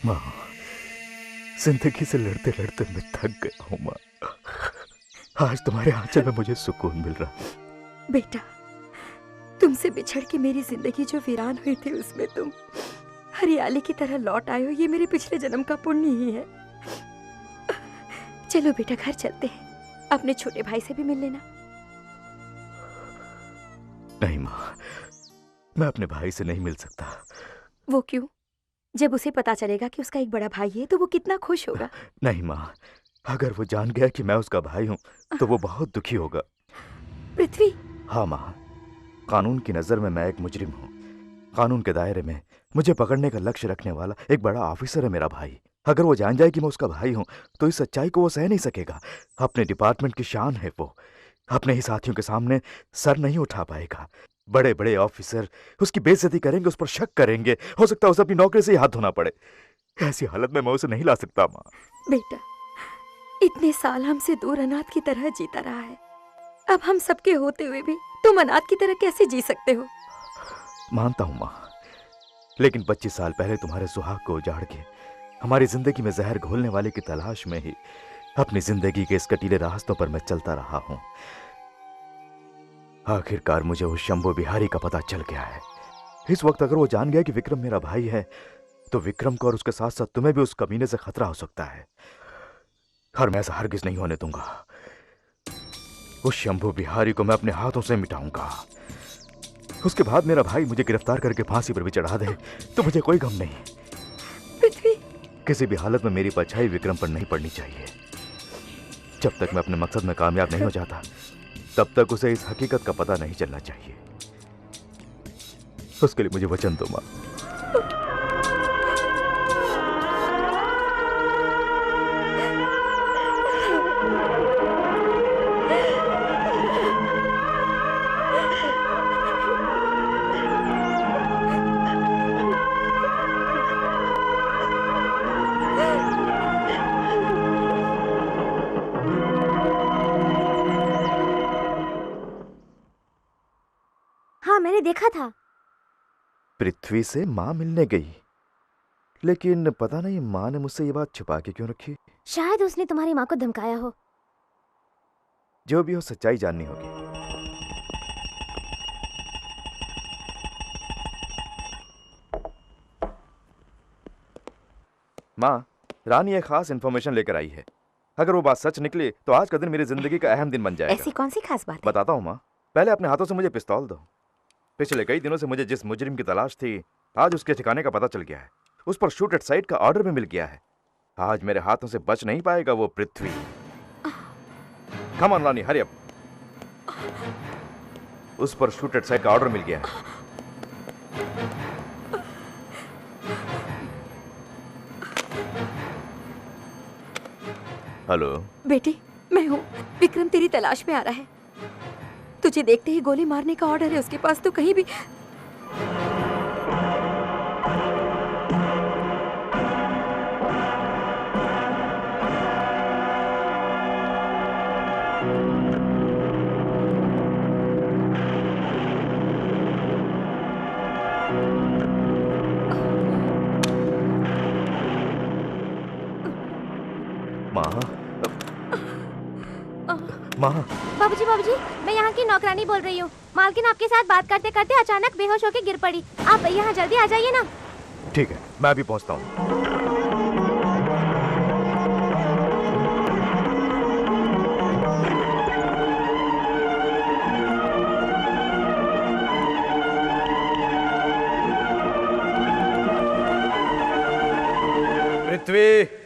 माँ, जिंदगी से लड़ते लड़ते मैं थक गया हूँ माँ। आज तुम्हारे आंचल में मुझे सुकून मिल रहा है। बेटा, तुमसे बिछड़ के मेरी जिंदगी जो वीरान हुई थी उसमें तुम हरियाली की तरह लौट आए हो। ये मेरे पिछले जन्म का पुण्य ही है। चलो बेटा, घर चलते हैं। अपने छोटे भाई से भी मिल लेना। नहीं माँ, मैं अपने भाई से नहीं मिल सकता। वो क्यों? जब उसे पता चलेगा कि उसका एक बड़ा भाई है तो वो कितना खुश होगा। नहीं माँ, अगर वो जान गया कि मैं उसका भाई हूँ तो वो बहुत दुखी होगा। पृथ्वी। हाँ माँ, कानून की नजर में मैं एक मुजरिम हूँ। कानून के दायरे में मुझे पकड़ने का लक्ष्य रखने वाला एक बड़ा ऑफिसर है मेरा भाई। अगर वो जान जाए कि मैं उसका भाई हूँ तो इस सच्चाई को वो सह नहीं सकेगा। अपने डिपार्टमेंट की शान है वो, अपने ही साथियों के सामने सर नहीं उठा पाएगा। बड़े बड़े ऑफिसर उसकी बेइज्जती करेंगे, उस पर शक करेंगे। हो सकता है उसे अपनी नौकरी से ही हाथ धोना पड़े। ऐसी हालत में मैं उसे नहीं ला सकता माँ। बेटा, इतने साल हमसे दूर अनाथ की तरह जीता रहा है। अब हम सबके होते हुए भी तुम अनाथ की तरह कैसे जी सकते हो? मानता हूँ माँ, लेकिन 25 साल पहले तुम्हारे सुहाग को उजाड़ के हमारी जिंदगी में जहर घोलने वाले की तलाश में ही अपनी जिंदगी के इस कटीले रास्तों पर मैं चलता रहा हूँ। आखिरकार मुझे उस शंभू बिहारी का पता चल गया है। इस वक्त अगर वो जान गया कि विक्रम मेरा भाई है तो विक्रम को और उसके साथ साथ तुम्हें भी उस कमीने से खतरा हो सकता है। और मैं ऐसा हरगिज नहीं होने दूंगा। उस शंभू बिहारी को मैं अपने हाथों से मिटाऊंगा। उसके बाद मेरा भाई मुझे गिरफ्तार करके फांसी पर भी चढ़ा दे तो मुझे कोई गम नहीं। पृथ्वी, किसी भी हालत में मेरी परछाई विक्रम पर नहीं पड़नी चाहिए। जब तक मैं अपने मकसद में कामयाब नहीं हो जाता तब तक उसे इस हकीकत का पता नहीं चलना चाहिए। उसके लिए मुझे वचन दो मां। मैंने देखा था। पृथ्वी से माँ मिलने गई, लेकिन पता नहीं माँ ने मुझसे ये बात छुपा के क्यों रखी। शायद उसने तुम्हारी माँ को धमकाया हो। जो भी हो, सच्चाई जाननी होगी। माँ, रानी एक खास इन्फॉर्मेशन लेकर आई है। अगर वो बात सच निकली तो आज का दिन मेरी जिंदगी का अहम दिन बन जाएगा। ऐसी कौन सी खास बात है? बताता हूँ माँ, पहले अपने हाथों से मुझे पिस्तौल दो। पिछले कई दिनों से मुझे जिस मुजरिम की तलाश थी, आज उसके ठिकाने का पता चल गया है। उस पर शूट एट साइट का ऑर्डर भी मिल गया है। आज मेरे हाथों से बच नहीं पाएगा वो पृथ्वी। Come on Rani, hurry up. उस पर शूट एट साइट का ऑर्डर मिल गया है। हेलो बेटी, मैं हूँ। विक्रम तेरी तलाश में आ रहा है। तुझे देखते ही गोली मारने का ऑर्डर है उसके पास। तो कहीं भी माँ, बाबूजी, बाबूजी, मैं यहाँ की नौकरानी बोल रही हूँ। मालकिन आपके साथ बात करते करते अचानक बेहोश होकर गिर पड़ी। आप यहाँ जल्दी आ जाइए ना। ठीक है, मैं अभी पहुँचता हूँ। Prithvi,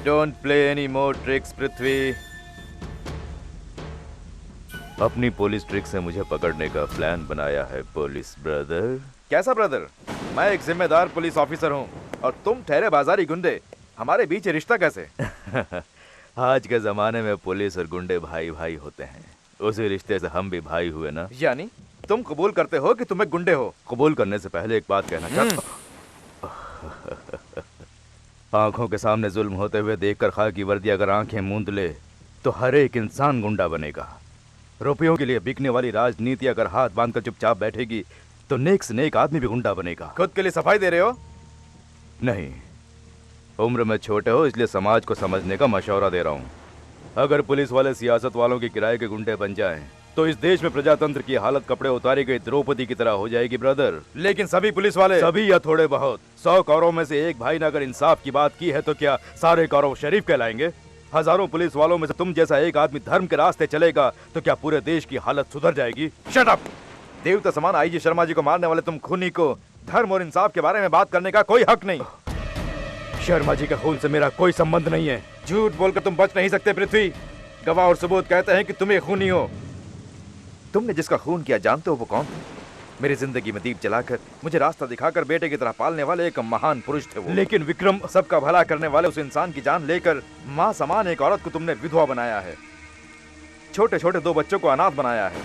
don't play any more tricks Prithvi. अपनी पुलिस ट्रिक से मुझे पकड़ने का प्लान बनाया है पुलिस ब्रदर। कैसा ब्रदर? मैं एक जिम्मेदार पुलिस ऑफिसर हूँ और तुम ठहरे बाजारी गुंडे। हमारे बीच रिश्ता कैसे? आज के जमाने में पुलिस और गुंडे भाई भाई होते हैं। उसी रिश्ते से हम भी भाई हुए ना। यानी तुम कबूल करते हो कि तुम एक गुंडे हो? कबूल करने से पहले एक बात कहना चाहता हूँ। आंखों के सामने जुल्म होते हुए देखकर खाकी वर्दी अगर आंखें मूंद ले तो हर एक इंसान गुंडा बनेगा। रुपयों के लिए बिकने वाली राजनीति अगर हाथ बांधकर चुपचाप बैठेगी तो नेक से नेक आदमी भी गुंडा बनेगा। खुद के लिए सफाई दे रहे हो? नहीं, उम्र में छोटे हो इसलिए समाज को समझने का मशवरा दे रहा हूँ। अगर पुलिस वाले सियासत वालों के किराए के गुंडे बन जाएं तो इस देश में प्रजातंत्र की हालत कपड़े उतारी गई द्रौपदी की तरह हो जाएगी ब्रदर। लेकिन सभी पुलिस वाले, सभी या थोड़े बहुत, 100 कौरवों में से एक भाई ने अगर इंसाफ की बात की है तो क्या सारे कौरव शरीफ कहलाएंगे? हजारों पुलिस वालों में से तुम जैसा एक आदमी धर्म के रास्ते चलेगा तो क्या पूरे देश की हालत सुधर जाएगी? Shut up! देवता समान आईजी शर्मा जी को मारने वाले तुम खूनी को धर्म और इंसाफ के बारे में बात करने का कोई हक नहीं। शर्मा जी के खून से मेरा कोई संबंध नहीं है। झूठ बोलकर तुम बच नहीं सकते पृथ्वी। गवाह और सबूत कहते हैं कि तुम एक खूनी हो। तुमने जिसका खून किया जानते हो वो कौन? मेरी जिंदगी में दीप जलाकर मुझे रास्ता दिखाकर बेटे की तरह पालने वाले एक महान पुरुष थे वो। लेकिन विक्रम, सबका भला करने वाले उस इंसान की जान लेकर माँ समान एक औरत को तुमने विधवा बनाया है। छोटे छोटे 2 बच्चों को अनाथ बनाया है।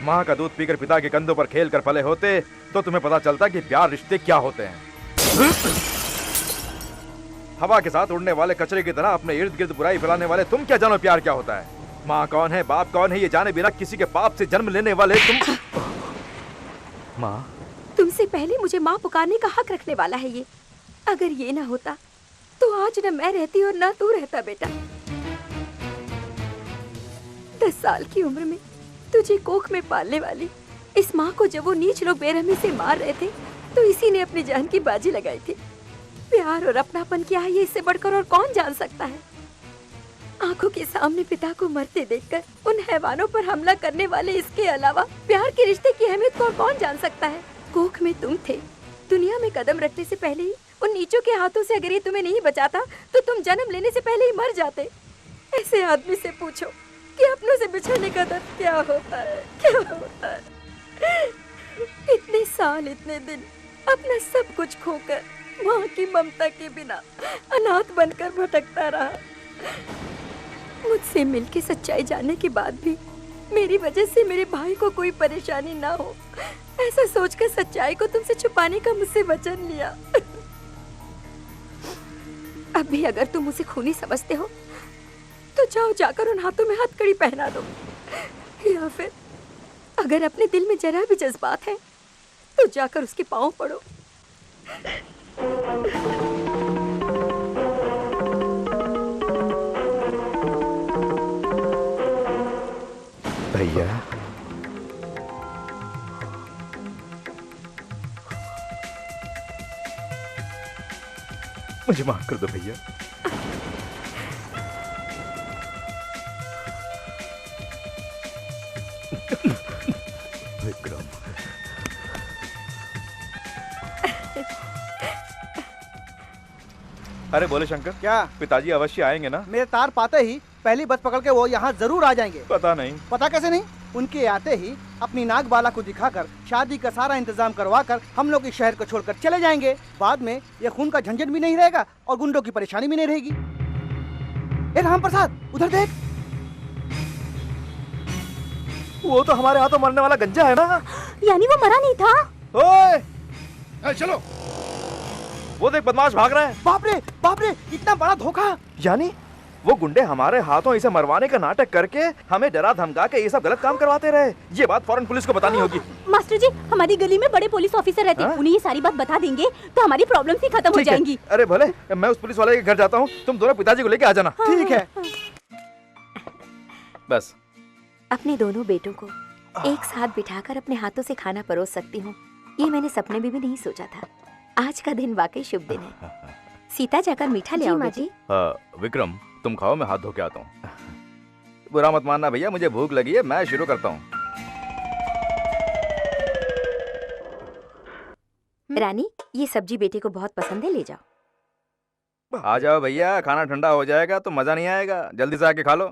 माँ का दूध पीकर पिता के कंधों पर खेल कर पले होते तो तुम्हें पता चलता कि प्यार रिश्ते क्या होते हैं। हवा के साथ उड़ने वाले कचरे की तरह अपने इर्द गिर्द बुराई फैलाने वाले तुम क्या जानो प्यार क्या होता है? माँ कौन है, बाप कौन है, ये जाने बिना किसी के पाप से जन्म लेने वाले तुम। माँ, तुमसे पहले मुझे माँ पुकारने का हक रखने वाला है ये। अगर ये ना होता तो आज न मैं रहती और ना तू रहता बेटा। 10 साल की उम्र में तुझे कोख में पालने वाली इस माँ को जब वो नीच लोग बेरहमी से मार रहे थे तो इसी ने अपनी जान की बाजी लगाई थी। प्यार और अपनापन क्या है ये इससे बढ़कर और कौन जान सकता है? आंखों के सामने पिता को मरते देखकर उन हैवानों पर हमला करने वाले इसके अलावा प्यार के रिश्ते की अहमियत को और कौन जान सकता है? कोख में तुम थे। दुनिया में कदम रखने से पहले ही उन नीचों के हाथों से अगर ये तुम्हें नहीं बचाता तो तुम जन्म लेने से पहले ही मर जाते। ऐसे आदमी से पूछो कि अपनों से बिछड़ने का दर्द क्या होता है, क्या होता है। इतने साल, इतने दिन अपना सब कुछ खोकर माँ की ममता के बिना अनाथ बनकर भटकता रहा। मुझसे मिलके सच्चाई जानने के बाद भी मेरी वजह से मेरे भाई को कोई परेशानी ना हो, ऐसा सोचकर सच्चाई को तुमसे छुपाने का मुझसे वचन लिया। अब भी अगर तुम उसे खूनी समझते हो तो जाओ जाकर उन हाथों में हथकड़ी पहना दो, या फिर अगर अपने दिल में जरा भी जज्बात है तो जाकर उसके पांव पड़ो। भैया मुझे माफ कर दो भैया। विक्रम, अरे बोले शंकर, क्या पिताजी अवश्य आएंगे ना? मेरे तार पाते ही पहली बस पकड़ के वो यहाँ जरूर आ जाएंगे। पता नहीं। पता कैसे नहीं? उनके आते ही अपनी नागबाला को दिखाकर शादी का सारा इंतजाम करवाकर हम लोग इस शहर को छोड़कर चले जाएंगे। बाद में ये खून का झंझट भी नहीं रहेगा और गुंडों की परेशानी भी नहीं रहेगी। ए राम प्रसाद, उधर देख। वो तो हमारे हाथों मरने वाला गंजा है ना? यानी वो मरा नहीं था? ओए! चलो, वो देख बदमाश भाग रहा है। बाप रे, इतना बड़ा धोखा। यानी वो गुंडे हमारे हाथों इसे मरवाने का नाटक करके हमें डरा धमका के ये सब गलत काम करवाते रहे। ये बात फौरन पुलिस को बतानी होगी। मास्टर जी, हमारी गली में बड़े पुलिस ऑफिसर रहते हैं, उन्हें ये सारी बात बता देंगे तो हमारी प्रॉब्लम ही खत्म हो जाएंगी। अरे भले, मैं उस पुलिस वाले के घर जाता हूँ, तुम दोनों पिताजी को लेके आ जाना। ठीक है। बस अपने दोनों बेटों को एक साथ बिठाकर अपने हाथों से खाना परोस सकती हूँ, ये मैंने सपने में भी नहीं सोचा था। आज का दिन वाकई शुभ दिन है। सीता जाकर मीठा ले आओ बेटी। विक्रम, तुम खाओ, मैं हाथ धो के आता हूँ। बुरा मत मानना भैया, मुझे भूख लगी है, मैं शुरू करता हूँ। रानी, ये सब्जी बेटे को बहुत पसंद है, ले जाओ। आ जाओ भैया, खाना ठंडा हो जाएगा तो मजा नहीं आएगा, जल्दी से आके खा लो।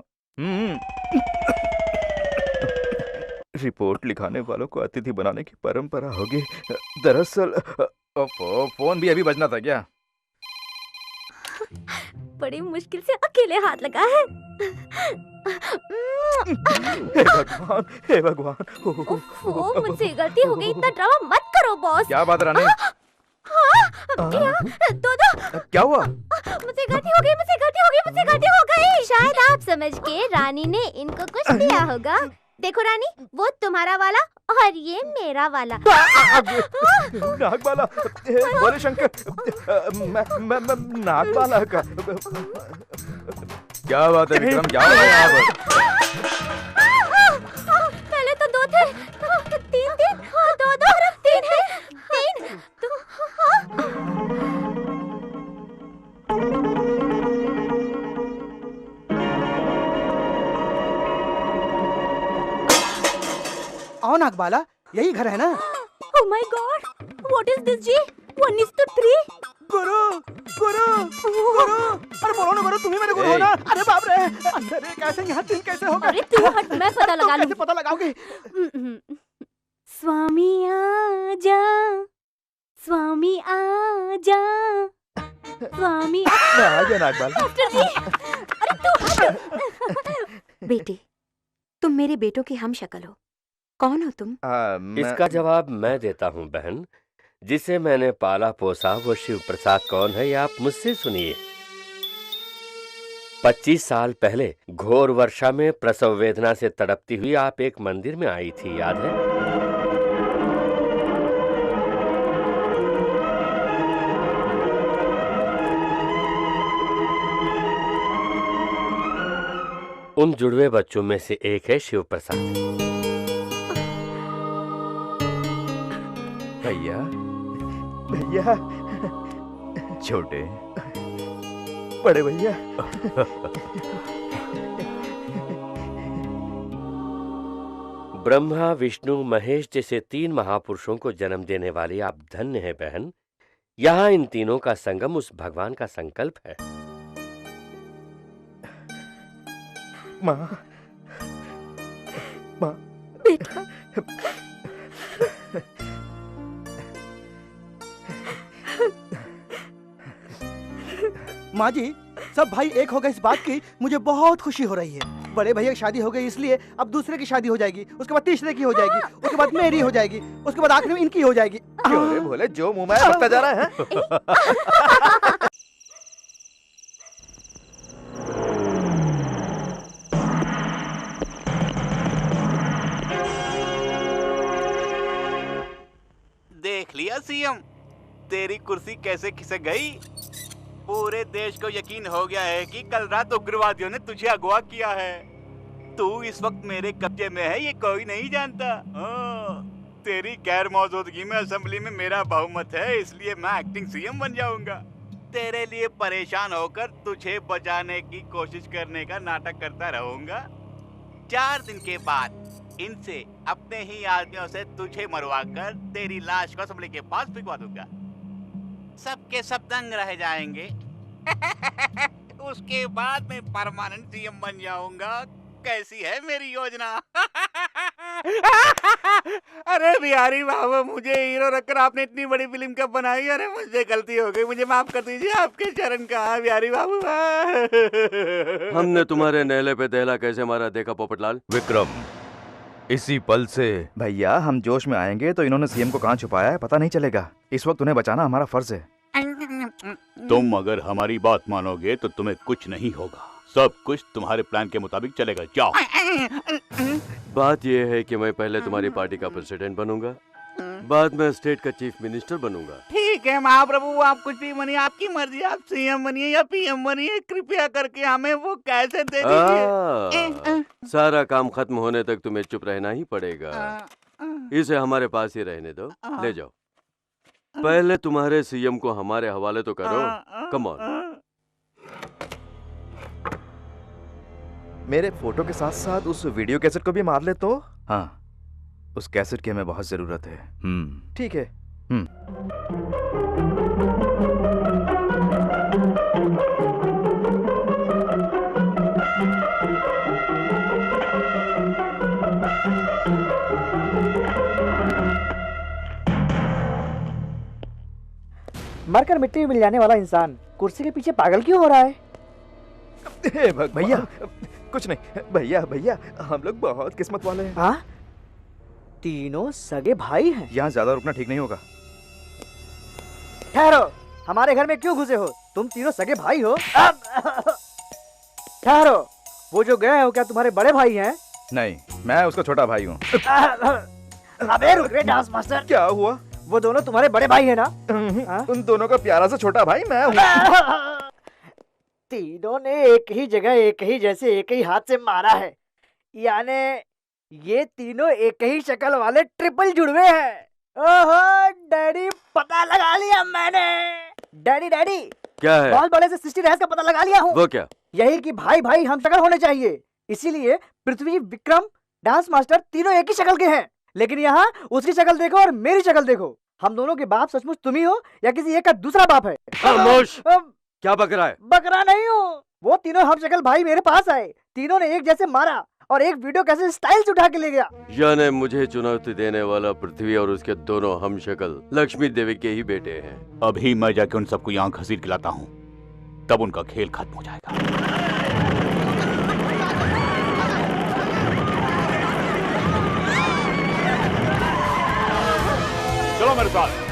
रिपोर्ट लिखाने वालों को अतिथि बनाने की परंपरा होगी। दरअसल फोन भी अभी बजना था क्या? बड़ी मुश्किल से अकेले हाथ लगा है। हे भगवान, ओह, मुझसे गलती हो गई, इतना ड्रामा मत करो बॉस। क्या बात रानी? क्या हुआ? मुझसे गलती हो गई। शायद आप समझ के रानी ने इनको कुछ दिया होगा। देखो रानी, वो तुम्हारा वाला और ये मेरा वाला। नागबाला, बोले शंकर, मैं नागबाला का। क्या बात है विक्रम, क्या हुआ यहाँ पर? पहले तो 2 थे, 3 थे, 2 और अब 3 है। 3 आओ नागबाला, यही घर है ना? Oh my God! What is this जी? 1:3? गुरु, अरे बोलो ना गुरु, तुम ही मेरे गुरु हो ना? अरे बाप रे, अंदर एक कैसे यहाँ 3 कैसे हो गए? अरे तू हट, मैं पता लगा लूँ। कैसे पता लगाओगे? स्वामी आजा, स्वामी आजा, स्वामी आजा नागबाला। मास्टर जी, अरे तू हट। बेटे, तुम मेरे बेटों की हम शक्ल हो। कौन हो तुम? इसका जवाब मैं देता हूँ बहन। जिसे मैंने पाला पोसा वो शिव प्रसाद कौन है, ये आप मुझसे सुनिए। 25 साल पहले घोर वर्षा में प्रसव वेदना से तड़पती हुई आप एक मंदिर में आई थी, याद है? उन जुड़वे बच्चों में से एक है शिव प्रसाद। भैया, छोटे बड़े भैया। ब्रह्मा, विष्णु, महेश जैसे 3 महापुरुषों को जन्म देने वाली आप धन्य है बहन। यहाँ इन तीनों का संगम उस भगवान का संकल्प है। माँ, बेटा, माँ जी, सब भाई एक हो गए इस बात की मुझे बहुत खुशी हो रही है। बड़े भैया की शादी हो गई इसलिए अब दूसरे की शादी हो जाएगी, उसके बाद तीसरे की हो जाएगी, उसके बाद मेरी हो जाएगी, उसके बाद आखिर में इनकी हो जाएगी। क्यों रे भोले, जो मुंह में आया बकता जा रहा है? देख लिया सीएम, तेरी कुर्सी कैसे खिसक गई। पूरे देश को यकीन हो गया है कि कल रात उग्रवादियों ने तुझे अगवा किया है। तू इस वक्त मेरे कब्जे में है, ये कोई नहीं जानता। तेरी गैर मौजूदगी में असेंबली में मेरा बहुमत है, इसलिए मैं एक्टिंग सीएम बन जाऊंगा। तेरे लिए परेशान होकर तुझे बचाने की कोशिश करने का नाटक करता रहूंगा। 4 दिन के बाद इनसे अपने ही आदमियों से तुझे मरवाकर तेरी लाश को असेंबली के पास भिजवा दूंगा। सबके सब दंग रह जाएंगे। उसके बाद मैं परमानेंट सीएम बन जाऊंगा। कैसी है मेरी योजना? अरे बिहारी बाबू, मुझे हीरो रखकर आपने इतनी बड़ी फिल्म कब बनाई? अरे मुझसे गलती हो गई, मुझे माफ कर दीजिए। आपके चरण कहाँ बिहारी बाबू? हमने तुम्हारे नेले पे दहला कैसे मारा देखा पोपटलाल? विक्रम, इसी पल से भैया हम जोश में आएंगे तो इन्होंने सीएम को कहाँ छुपाया है पता नहीं चलेगा। इस वक्त उन्हें बचाना हमारा फर्ज है। तुम अगर हमारी बात मानोगे तो तुम्हें कुछ नहीं होगा, सब कुछ तुम्हारे प्लान के मुताबिक चलेगा। जाओ। बात यह है कि मैं पहले तुम्हारी पार्टी का प्रेसिडेंट बनूंगा, बाद में स्टेट का चीफ मिनिस्टर बनूंगा। ठीक है महाप्रभु, आप कुछ भी बनिए, आपकी मर्जी। आप सीएम बनिए या पीएम बनिए, कृपया करके हमें वो कैसे दे दीजिए। सारा काम खत्म होने तक तुम्हें चुप रहना ही पड़ेगा। इसे हमारे पास ही रहने दो, ले जाओ। पहले तुम्हारे सीएम को हमारे हवाले तो करो। Come on. मेरे फोटो के साथ साथ उस वीडियो कैसेट को भी मार ले तो? हाँ, उस कैसेट की हमें बहुत जरूरत है। ठीक है। मरकर मिट्टी में मिल जाने वाला इंसान कुर्सी के पीछे पागल क्यों हो रहा है? भैया कुछ नहीं। भैया भैया हम लोग बहुत किस्मत वाले हैं। हाँ? तीनों सगे भाई हैं। यहाँ ज्यादा रुकना ठीक नहीं होगा। ठहरो, हमारे घर में क्यों घुसे हो? तुम तीनों सगे भाई हो? ठहरो, वो जो गए हो क्या तुम्हारे बड़े भाई हैं? नहीं, मैं उसका छोटा भाई हूँ। अबे रुक रे डांस मास्टर। क्या हुआ? वो दोनों तुम्हारे बड़े भाई हैं ना? उन दोनों का प्यारा सा छोटा भाई मैं हूँ। तीनों ने एक ही जगह एक ही जैसे एक ही हाथ से मारा है, यानी ये तीनों एक ही शक्ल वाले ट्रिपल जुड़वे हैं। ओहो डैडी, पता लगा लिया मैंने। डैडी डैडी क्या है? बहुत बड़े से सृष्टि रहस्य का पता लगा लिया हूँ। वो क्या? यही कि भाई भाई हम शक्ल होने चाहिए, इसीलिए पृथ्वी, विक्रम, डांस मास्टर तीनों एक ही शक्ल के हैं। लेकिन यहाँ उसकी शक्ल देखो और मेरी शक्ल देखो। हम दोनों के बाप सचमुच तुम ही हो या किसी एक का दूसरा बाप है? खामोश। क्या बकरा है? बकरा नहीं हूँ। वो तीनों हम शक्ल भाई मेरे पास आए, तीनों ने एक जैसे मारा और एक वीडियो कैसे स्टाइल से उठा के ले गया। यानी मुझे चुनौती देने वाला पृथ्वी और उसके दोनों हम शक्ल लक्ष्मी देवी के ही बेटे हैं। अभी मैं जाके उन सबको यहाँ घसीट खिलाता हूँ, तब उनका खेल खत्म हो जाएगा। चलो मेरे साथ।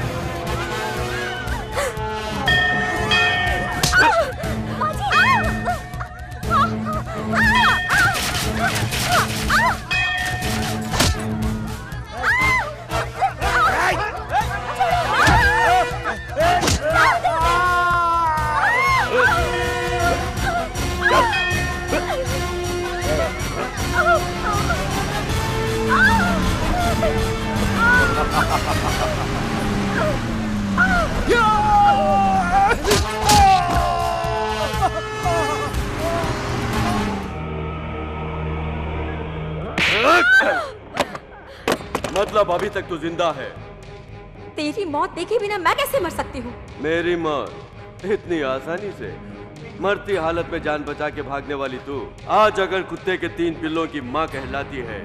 मतलब अभी तक तू जिंदा है? तेरी मौत देखे बिना मैं कैसे मर सकती हूँ? मेरी मौत इतनी आसानी से? मरती हालत में जान बचा के भागने वाली तू आज अगर कुत्ते के 3 पिल्लों की माँ कहलाती है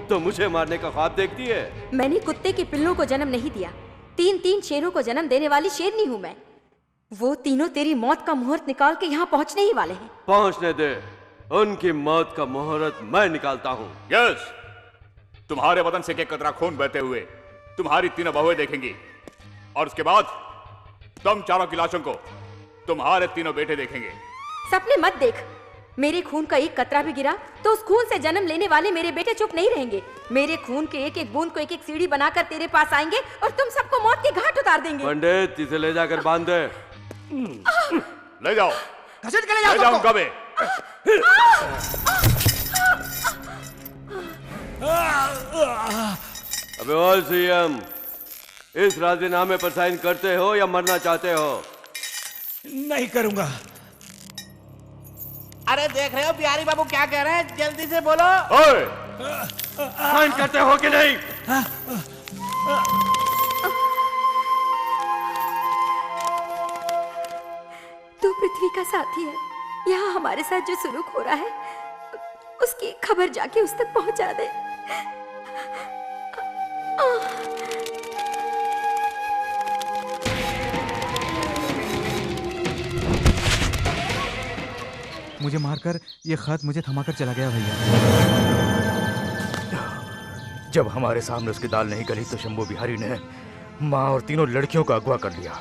तो मुझे मारने का ख्वाब देखती है? मैंने कुत्ते के पिल्लों को जन्म नहीं दिया, 3 शेरों को जन्म देने वाली शेरनी हूँ मैं। वो तीनों तेरी मौत का मुहूर्त निकाल के यहाँ पहुँचने ही वाले हैं। पहुंचने दे, उनकी मौत का मुहूर्त मैं निकालता हूँ। यस, तुम्हारे बदन से एक कतरा खून बहते हुए तुम्हारी तीनों बहुएं देखेंगी, और उसके बाद तुम चारों की लाशों को तुम्हारे तीनों बेटे देखेंगे। सपने मत देख। मेरे खून का एक कतरा भी गिरा तो उस खून से जन्म लेने वाले मेरे बेटे चुप नहीं रहेंगे। मेरे खून के एक एक बूंद को एक एक सीढ़ी बनाकर तेरे पास आएंगे और तुम सबको मौत के घाट उतार देंगे। पंडित, इसे ले जाकर बांध दे। ले जाओ, घसीट के ले ले जाओ उनका बे। अबे ओ सीएम, इस राजीनामे पर साइन करते हो या मरना चाहते हो? नहीं करूंगा। अरे देख रहे हो बिहारी बाबू क्या कह रहे हैं, जल्दी से बोलो। ओए, साइन करते हो कि नहीं? तू पृथ्वी का साथी है। यहाँ हमारे साथ जो सुलूक हो रहा है उसकी खबर जाके उस तक पहुंचा दे। मुझे मारकर ये खत मुझे थमाकर चला गया भैया। जब हमारे सामने उसकी दाल नहीं गली तो शंभू बिहारी ने माँ और तीनों लड़कियों का अगवा कर लिया।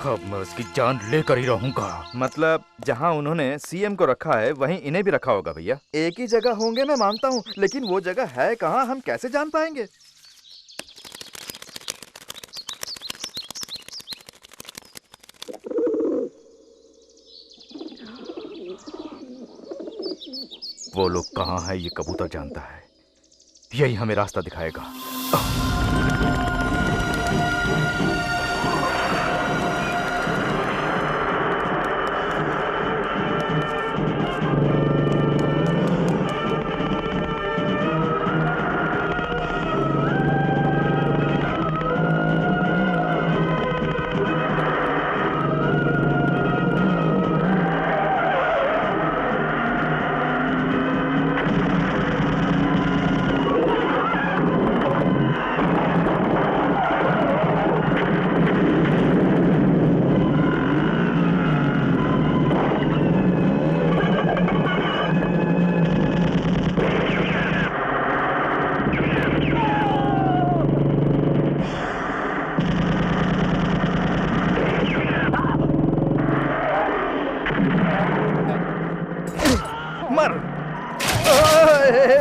अब मैं उसकी जान लेकर ही रहूंगा। मतलब जहाँ उन्होंने सीएम को रखा है वहीं इन्हें भी रखा होगा भैया। एक ही जगह होंगे मैं मानता हूँ, लेकिन वो जगह है कहाँ हम कैसे जान पाएंगे? वो लोग कहाँ हैं ये कबूतर जानता है, यही हमें रास्ता दिखाएगा।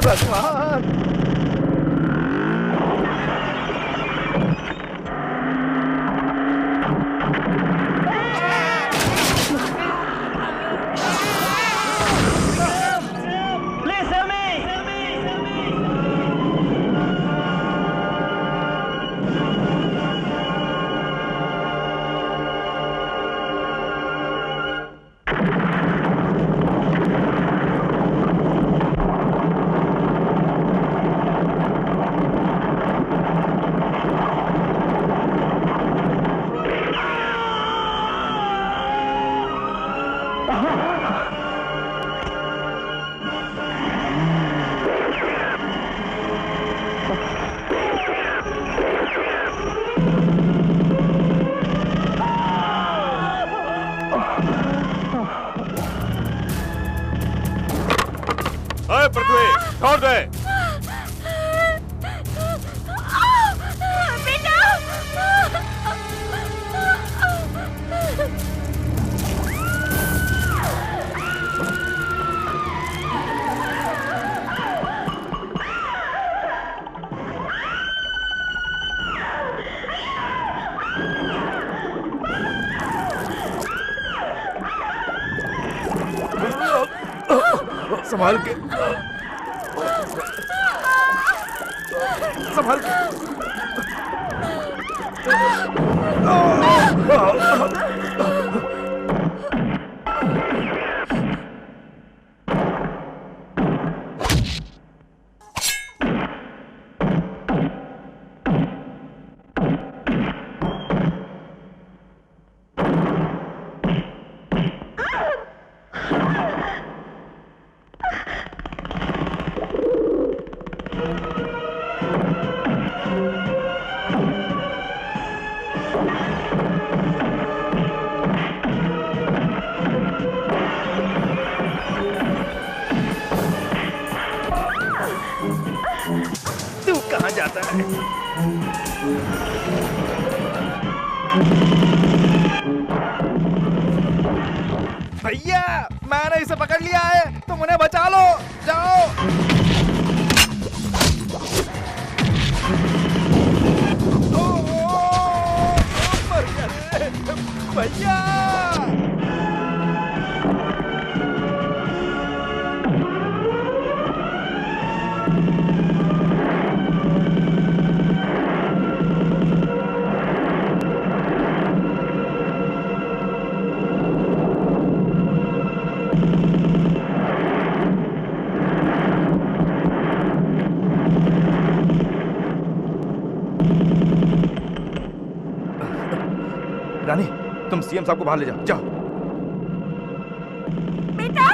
भगवान, पृथ्वी छोड़ दे। संभाल के, संभाल के। लगता है। भैया मैंने इसे पकड़ लिया है, तुम उन्हें बचा लो, जाओ। भैया रानी, तुम सीएम साहब को बाहर ले जाओ, जाओ। बेटा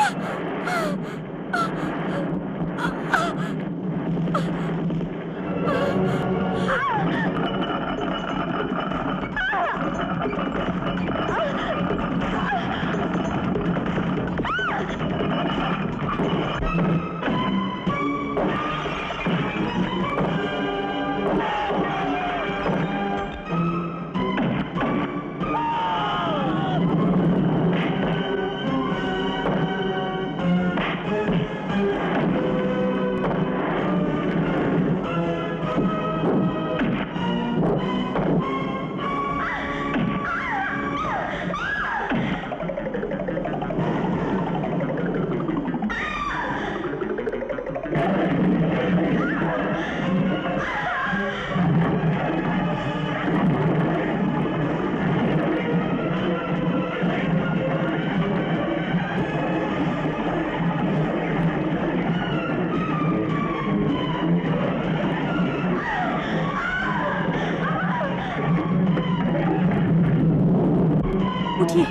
उठिए।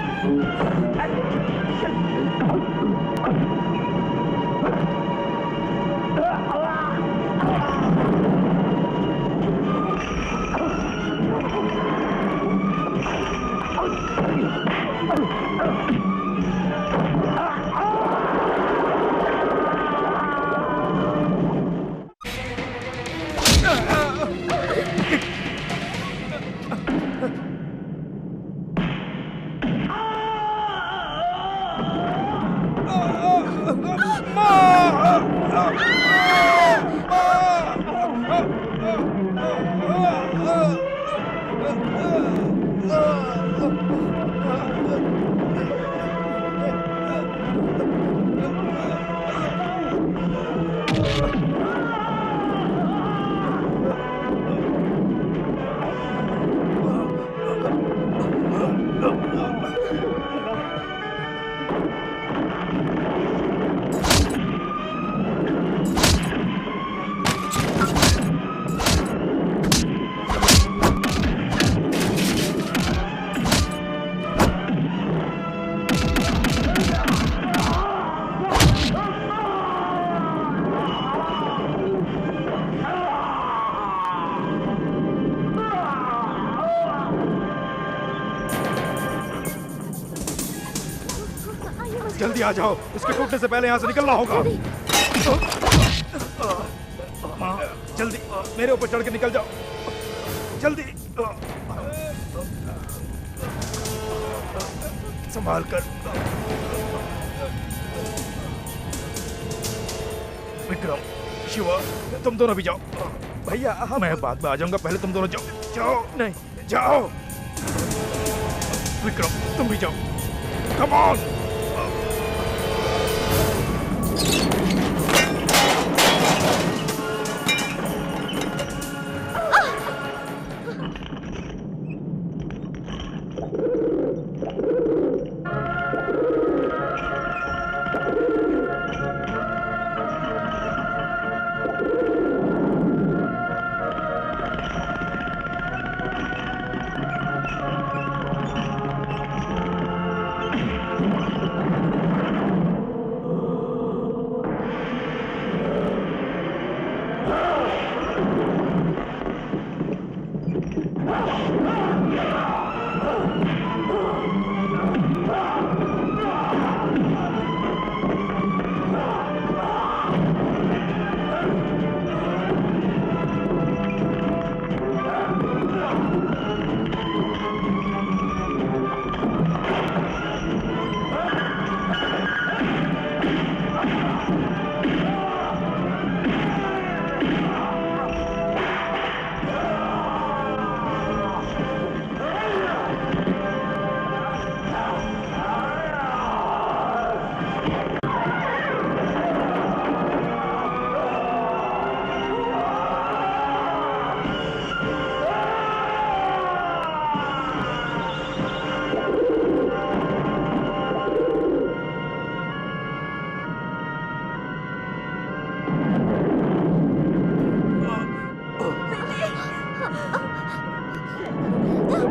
जल्दी आ जाओ, इसके टूटने से पहले यहाँ से निकलना होगा। जल्दी मेरे ऊपर चढ़ के निकल जाओ, जल्दी। संभाल कर। विक्रम, शिवा, तुम दोनों भी जाओ। भैया मैं बाद में आ जाऊंगा, पहले तुम दोनों जाओ। जाओ, नहीं जाओ। विक्रम तुम भी जाओ, कम ऑन।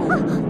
हाँ।